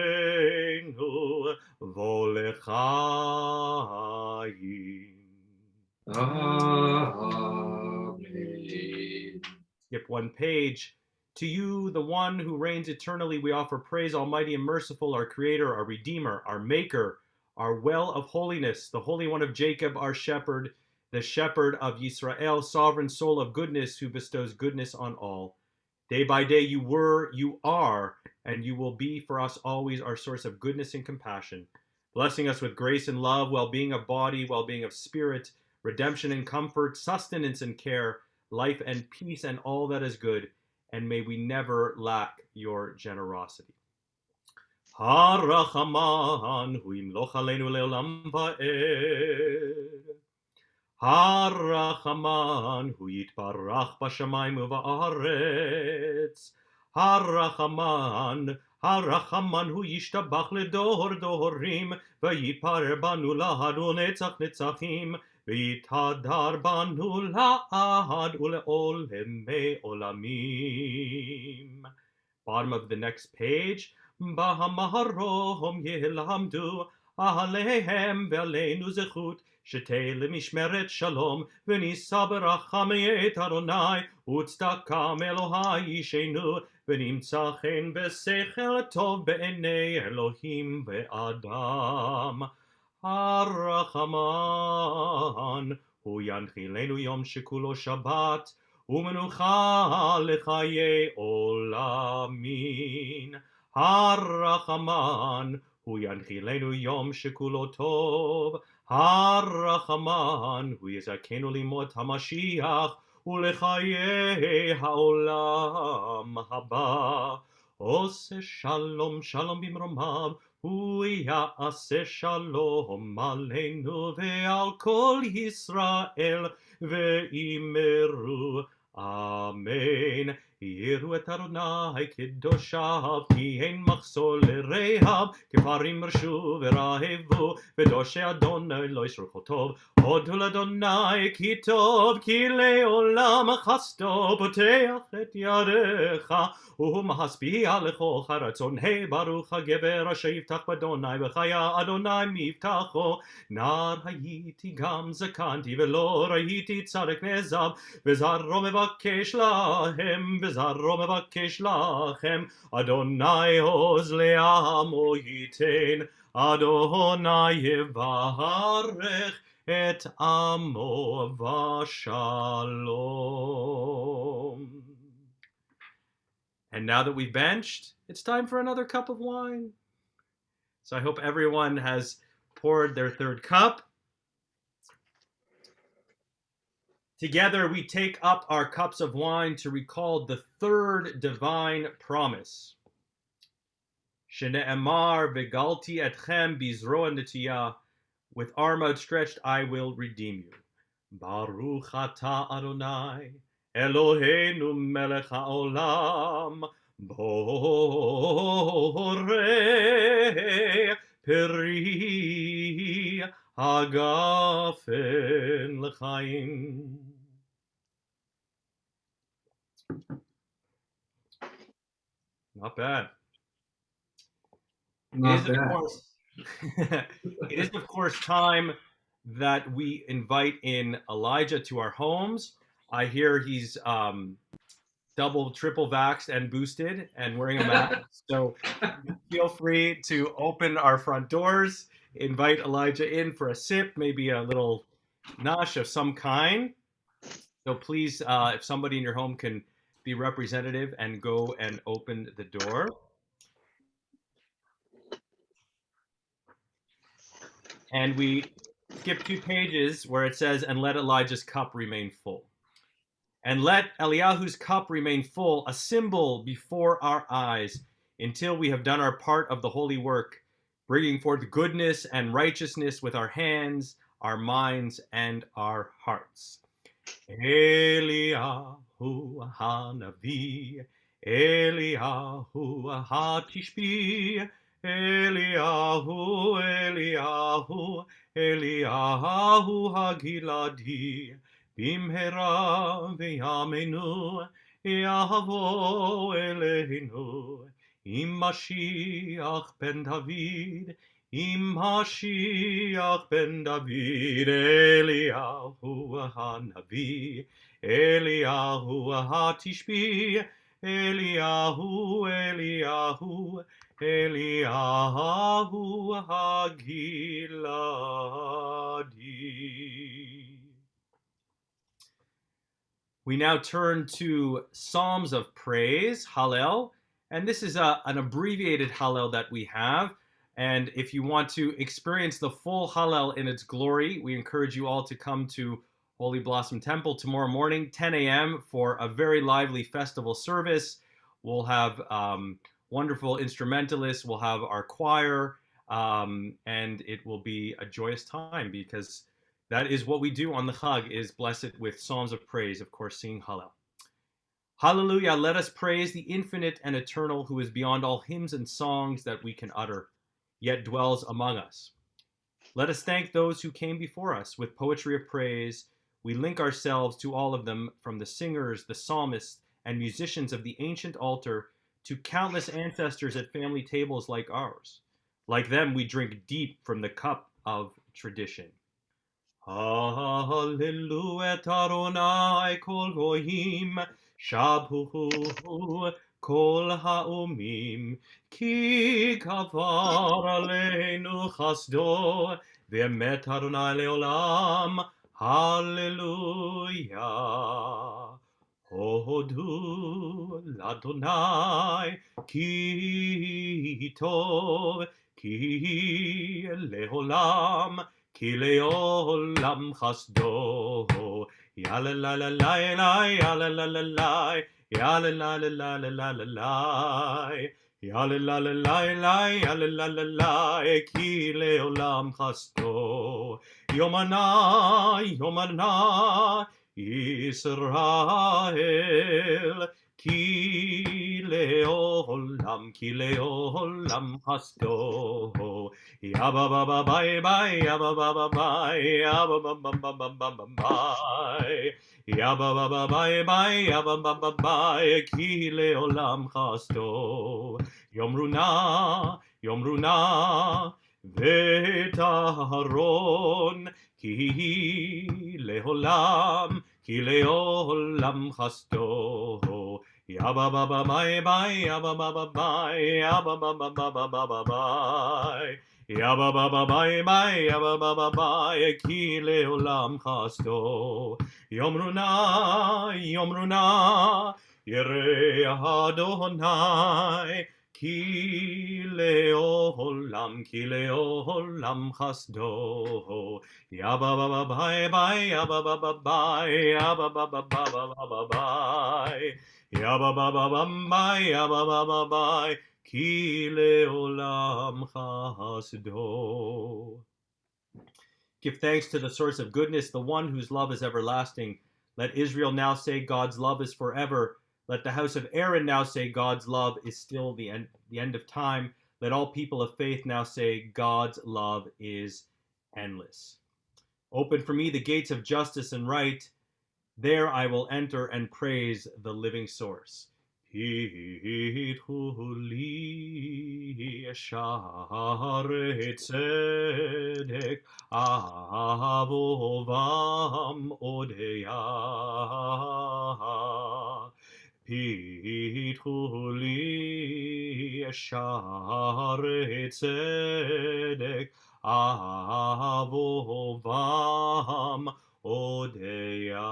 בוא לחיים. Amen. Skip one page. To you, the one who reigns eternally, we offer praise, almighty and merciful, our creator, our redeemer, our maker, our well of holiness, the Holy One of Jacob, our shepherd, the shepherd of Yisrael, sovereign soul of goodness, who bestows goodness on all. Day by day you were, you are, and you will be for us always our source of goodness and compassion, blessing us with grace and love, well-being of body, well-being of spirit, redemption and comfort, sustenance and care, life and peace and all that is good, and may we never lack your generosity. Harachaman hu yimloch aleinu leolam va'ed. Harachaman hu yitbarach b'shamayim u'ba'aretz. Harachaman hu yishtabach ledor dorim v'yiparer banu lahadu netzach netzachim. V'yitadar banu la'ad ule'olemei olamim. Bottom of the next page. B'hamaharom yelamdu alehem ve'aleinu zechut shetei lemishmeret shalom v'nisa berachamei et Adonai u'tzedakah melohai yishenu v'nimtza chen v'sechel tov be'enei Elohim ve'adam. Harachaman hu yanchilenu yom shekulo Shabbat u'menucha lechaye olamin. Harachaman hu yanchilenu yom shekulo tov. Harachaman hu yizakenu limot hamashiach u'lechaye haolam haba. Ose shalom shalom bimromav hu ya'aseh shalom aleinu ve'al kol Yisrael ve'imeru. Amen. יראו את אדוני קדושיו, כי אין מחסור לרעב, כפרים מרשו ורעבו, ודורשי אדוני לא ישרוכו טוב. הודו לאדוני כי טוב, כי לעולם חסדו, פותח את ידיך, ומשביע לכל רצון. ברוך הגבר אשר יבטח באדוני, וחיה אדוני מבטחו. נער הייתי גם זקנתי, ולא ראיתי צדק נעזב, וזרעו מבקש להם, וזרעו מבקש לכם. אדוני עוז לעמו ייתן, אדוני יברך את עמו ושלום. And now that we've benched, it's time for another cup of wine. So I hope everyone has poured their third cup. Together we take up our cups of wine to recall the third divine promise. Shene'emar vegalti etchem bizroa netiyah, with arm outstretched I will redeem you. Baruch atah Adonai, Eloheinu melech haolam, borei peri hagafen l'chaim. Not bad. Not bad. It is, of course, time that we invite in Elijah to our homes. I hear he's double, triple vaxxed and boosted and wearing a mask. So feel free to open our front doors, invite Elijah in for a sip, maybe a little nosh of some kind. So please, if somebody in your home can be representative and go and open the door. And we skip 2 pages where it says, and let Elijah's cup remain full. And let Eliyahu's cup remain full, a symbol before our eyes, until we have done our part of the holy work, bringing forth goodness and righteousness with our hands, our minds, and our hearts. Eliyahu Hanavi, Eliyahu Hatishbi, Eliyahu, Eliyahu, Eliyahu Hagiladi, Bimhera v'yamenu, Yahavo Eloheinu, Im Mashiach ben David, Im Mashiach ben David, Eliyahu Hanavi, Eliyahu Hatishbi, Eliyahu, Eliyahu, Eliyahu Hagiladi. We now turn to Psalms of Praise, Hallel, and this is an abbreviated Hallel that we have. And if you want to experience the full Hallel in its glory, we encourage you all to come to Holy Blossom Temple tomorrow morning, 10 a.m. for a very lively festival service. We'll have wonderful instrumentalists, we'll have our choir, and it will be a joyous time because that is what we do on the Chag, is bless it with psalms of praise, of course, singing Hallel. Hallelujah, let us praise the infinite and eternal who is beyond all hymns and songs that we can utter, yet dwells among us. Let us thank those who came before us with poetry of praise. We link ourselves to all of them, from the singers, the psalmists, and musicians of the ancient altar to countless ancestors at family tables like ours. Like them, we drink deep from the cup of tradition. Hallelu et Adonai kol goyim, shabhu kol ha'omim, ki kavar aleinu chasdo, ve'emet Adonai leolam, hallelujah. Hodu l'Adonai ki tov, ki leolam, ki leolam chasdo. Yalalalai, yalalalai, yalalalai, yalalalai, yalalalai, ki leolam chasdo. Yomana, Yomana, Israel, כי לעולם חסדו. יא ba ba ba bye bye, יא ba ba ba bye, יא ba ba ba ba ba ba ba bye. יא ba ba ba bye bye, יא ba ba ba bye, כי לעולם חסדו. יאמרו נא ואת אהרון, כי לעולם חסדו. יא ba ba ba bye bye, יא ba ba ba bye, יא ba ba ba ba ba ba ba bye. יא ba ba ba bye bye, יא ba ba ba bye, כי לעולם חסדו. יאמרו נא ירא אדוני, כי לעולם חסדו. יא ba ba ba bye bye, יא ba ba ba bye, יא ba ba ba ba ba ba bye. יא ba ba ba ba bye, יא ba ba ba bye, כי לעולם חסדו. Give thanks to the source of goodness, the one whose love is everlasting. Let Israel now say, God's love is forever. Let the house of Aaron now say, God's love is still the end of time. Let all people of faith now say, God's love is endless. Open for me the gates of justice and right. There I will enter and praise the living source. Adirhu li sha'arei tzedek, avovam odeya. Adirhu li sha'arei tzedek, avovam odeya.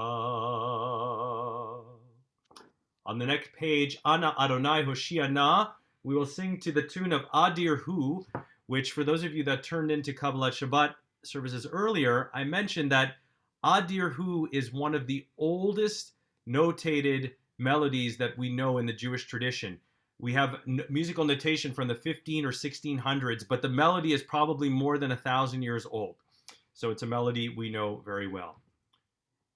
On the next page, Ana Adonai Hoshiana, we will sing to the tune of Adirhu, which for those of you that turned into Kabbalat Shabbat services earlier, I mentioned that Adirhu is one of the oldest notated melodies that we know in the Jewish tradition. We have musical notation from the 15 or 1600s, but the melody is probably more than 1,000 years old. So it's a melody we know very well.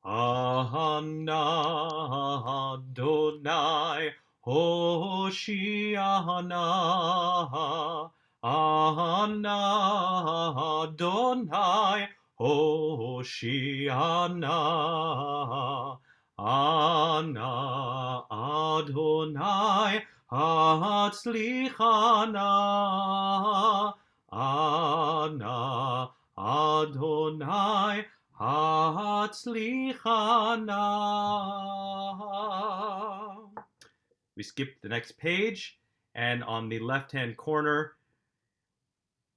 Ana Adonai Hoshiana, Ana Adonai Hoshiana, Ana Adonai Hatzlichana, Ana Adonai Hatzlichana. We skip the next page, and on the left-hand corner,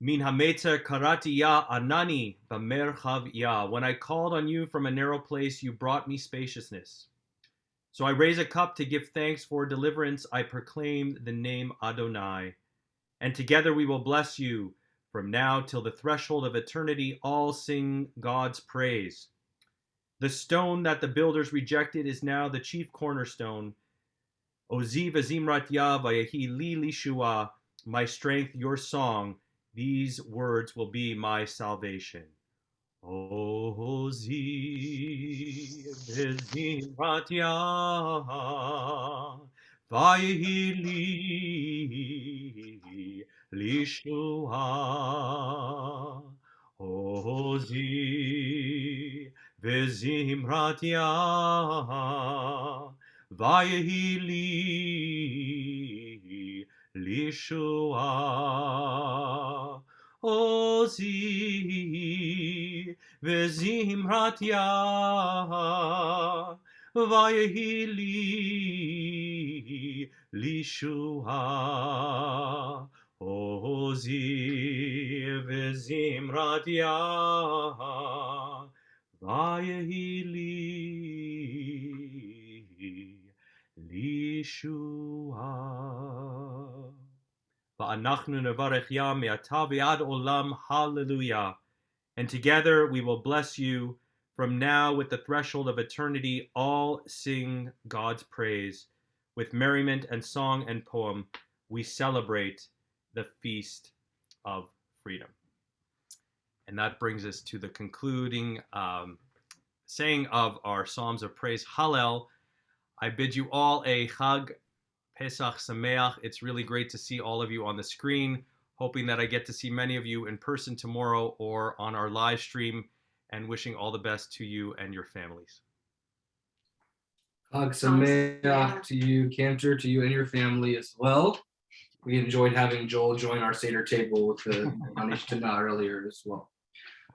Min hametza karati ya anani b'merchav ya. When I called on you from a narrow place, you brought me spaciousness. So I raise a cup to give thanks for deliverance. I proclaim the name Adonai, and together we will bless you. From now till the threshold of eternity, all sing God's praise. The stone that the builders rejected is now the chief cornerstone. Ozi v'zimrat ya vayehi li lishua, my strength, your song. These words will be my salvation. Ozi v'zimrat ya vayehi li lishua. Ozi v'zimrat ya vayehi li lishua. Ozi v'zimrat ya vayehi li lishua. Ozi v'zimrat ya vayehi li lishua. Va'anachnu nevarech ya me'ata v'ad olam. Hallelujah. And together we will bless you. From now with the threshold of eternity, all sing God's praise. With merriment and song and poem, we celebrate the feast of freedom. And that brings us to the concluding saying of our Psalms of Praise, Hallel. I bid you all a Chag Pesach Sameach. It's really great to see all of you on the screen. Hoping that I get to see many of you in person tomorrow or on our live stream, and wishing all the best to you and your families. Chag Sameach to you, Cantor, to you and your family as well. We enjoyed having Joel join our Seder table with the Anishtanah earlier as well.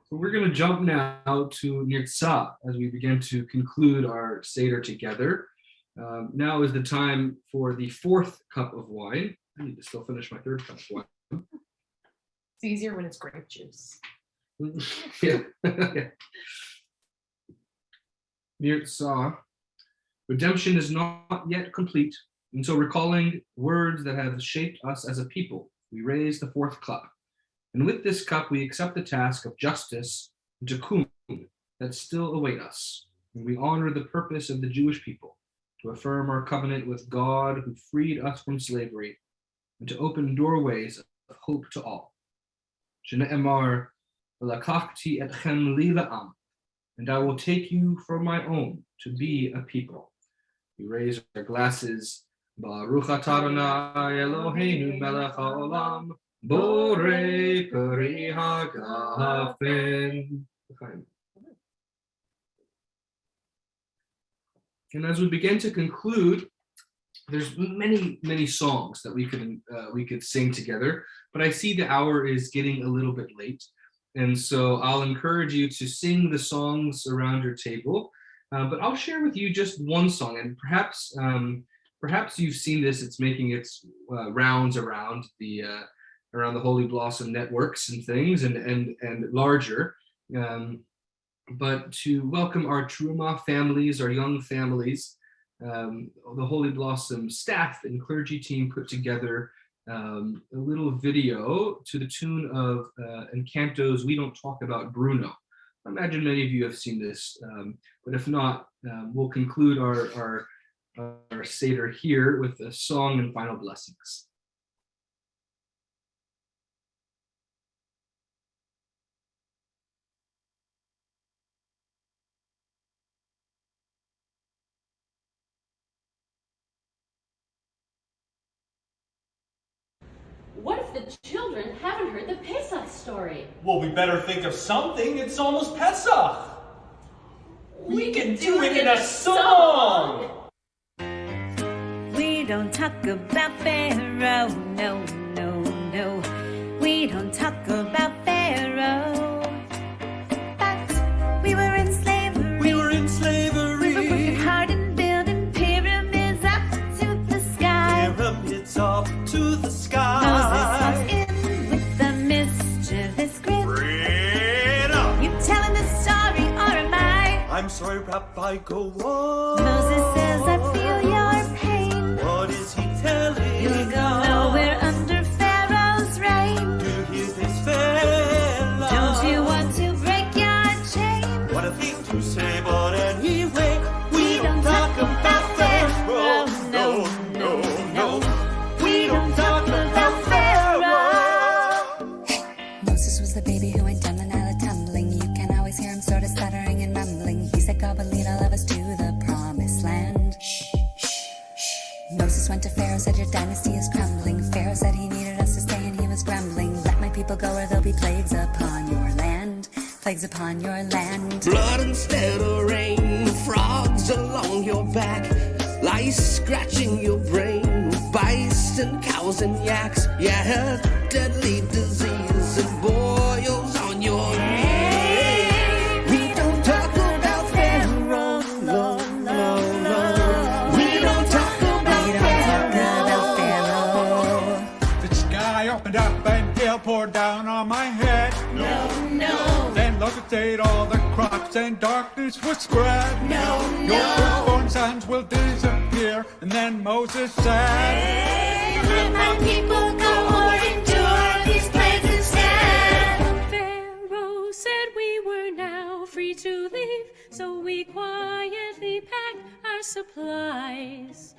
So we're going to jump now to Nirtzah as we begin to conclude our Seder together. Now is the time for the fourth cup of wine. I need to still finish my third cup of wine. It's easier when it's grape juice. Yeah. Nirtzah. Redemption is not yet complete. And so recalling words that have shaped us as a people, we raise the fourth cup. And with this cup, we accept the task of justice and tikkun that still await us. And we honor the purpose of the Jewish people to affirm our covenant with God who freed us from slavery and to open doorways of hope to all. Shene'emar, v'lakachti etchem li la'am, and I will take you for my own to be a people. We raise our glasses. Baruch atah Adonai Eloheinu melech haolam, borei peri hagafen. And as we begin to conclude, there's many songs that we could sing together, but I see the hour is getting a little bit late, and so I'll encourage you to sing the songs around your table. But I'll share with you just one song, and perhaps you've seen this. It's making its rounds around the Holy Blossom networks and things, and larger. But to welcome our Truma families, our young families, the Holy Blossom staff and clergy team put together a little video to the tune of Encanto's "We Don't Talk About Bruno." I imagine many of you have seen this, but if not, we'll conclude our Seder here with a song and final blessings. What if the children haven't heard the Pesach story? Well, we better think of something. It's almost Pesach. We can do it in a song. We don't talk about Pharaoh, no, no, no. We don't talk about Pharaoh. But we were in slavery. We were in slavery. We were working hard and building pyramids up to the sky. Pyramids up to the sky. Moses walks in with the mischievous grin. You telling the story, or am I? I'm sorry, Rabbi, go on. Moses says, I feel your pain. What is he telling? You'll go nowhere under Pharaoh's reign. Do you hear this, fella? Don't you want to break your chain? What a thing to say, but anyway, we don't talk about Pharaoh. No, no, no. We don't talk about Pharaoh. Moses was the baby who went down the Nile tumbling. You can always hear him sort of stuttering and mumbling. He said, God will lead all of us to the promised land. Moses went to Pharaoh, said your dynasty is crumbling. Pharaoh said he needed us to stay and he was grumbling. Let my people go or there'll be plagues upon your land. Plagues upon your land. Blood instead of rain, frogs along your back, lice scratching your brain, bison, cows and yaks. Yeah, deadly disease and boils on your head. We don't talk about Pharaoh, no, no, no. We don't talk about Pharaoh. The sky opened up and hail poured down on my head. No, no. Then locusts ate all the crops and darkness was spread. No, Your no. firstborn sons will disappear. And then Moses said, Let my people go or endure these plagues instead. Pharaoh said we were now free to leave, so we quietly packed our supplies.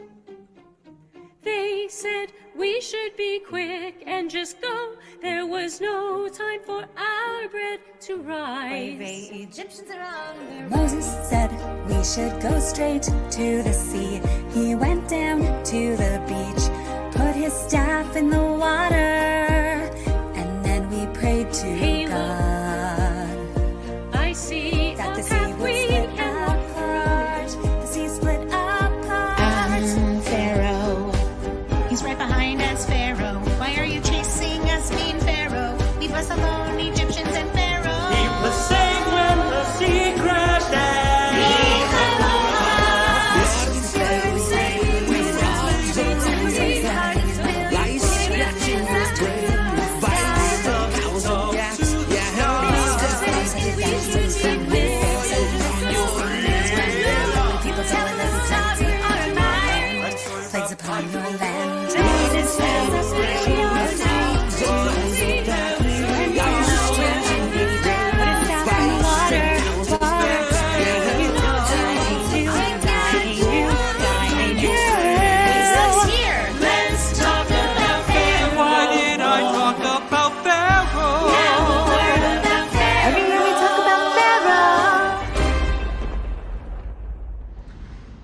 They said, We should be quick and just go. There was no time for our bread to rise. The Egyptians around there. Moses said we should go straight to the sea. He went down to the beach, put his staff in the water, and then we prayed to God. I see that the sea would split apart. The sea split apart. Pharaoh, he's right behind us, Pharaoh. Why are you chasing us, mean Pharaoh? Leave us alone, Egyptians and Pharaoh. He was safe when the sea crashed down. Plagues upon your land.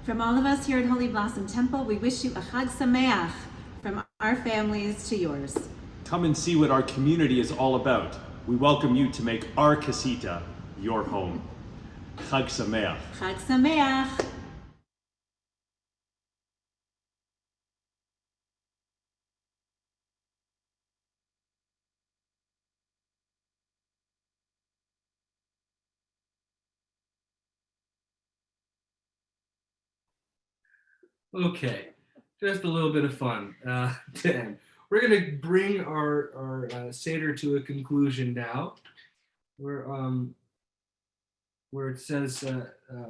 From all of us here at Holy Blossom Temple, we wish you a Chag Sameach from our families to yours. Come and see what our community is all about. We welcome you to make our casita your home. Chag Sameach. Chag Sameach. Okay, just a little bit of fun to end. We're going to bring our Seder to a conclusion now, where it says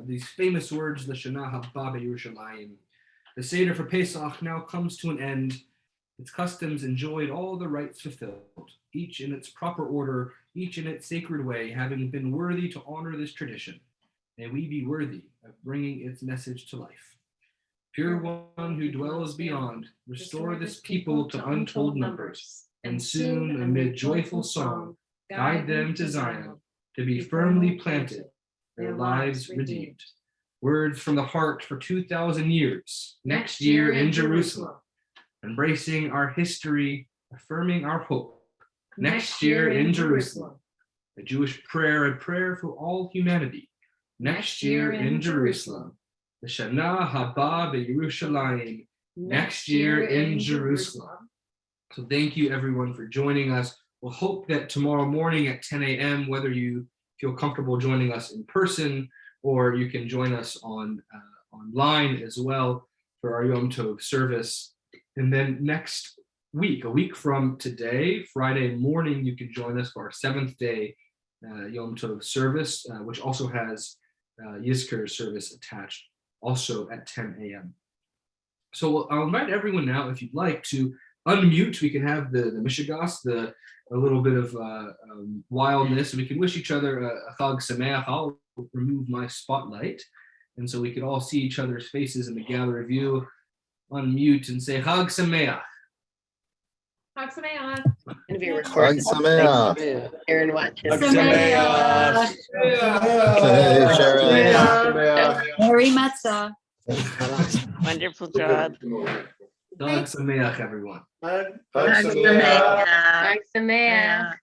these famous words, the Shana Haba Yerushalayim. The Seder for Pesach now comes to an end, its customs enjoyed, all the rites fulfilled, each in its proper order, each in its sacred way, having been worthy to honor this tradition. May we be worthy of bringing its message to life. Pure One who dwells beyond, restore this people to untold numbers, and soon, amid joyful song, guide them to Zion, to be firmly planted, their lives redeemed. Words from the heart for 2,000 years, next year in Jerusalem, embracing our history, affirming our hope, next year in Jerusalem. A Jewish prayer, a prayer for all humanity, next year in Jerusalem. The Shana Haba B'Yerushalayim, next year in Jerusalem. So thank you everyone for joining us. We'll hope that tomorrow morning at 10 a.m., whether you feel comfortable joining us in person or you can join us online as well for our Yom Tov service. And then next week, a week from today, Friday morning, you can join us for our 7th day Yom Tov service, which also has Yizkor service attached, also at 10 a.m. So I'll invite everyone now, if you'd like, to unmute. We can have the Mishigas, a little bit of wildness, and we can wish each other a Chag Sameach. I'll remove my spotlight, and so we can all see each other's faces in the gallery view. Unmute and say Chag Sameach. Chag Sameach. And be recorded. Chag Sameach. Aaron watches. Chag Sameach. Merry Matzah. Wonderful job. Chag Sameach, everyone. Chag Sameach. Chag Sameach.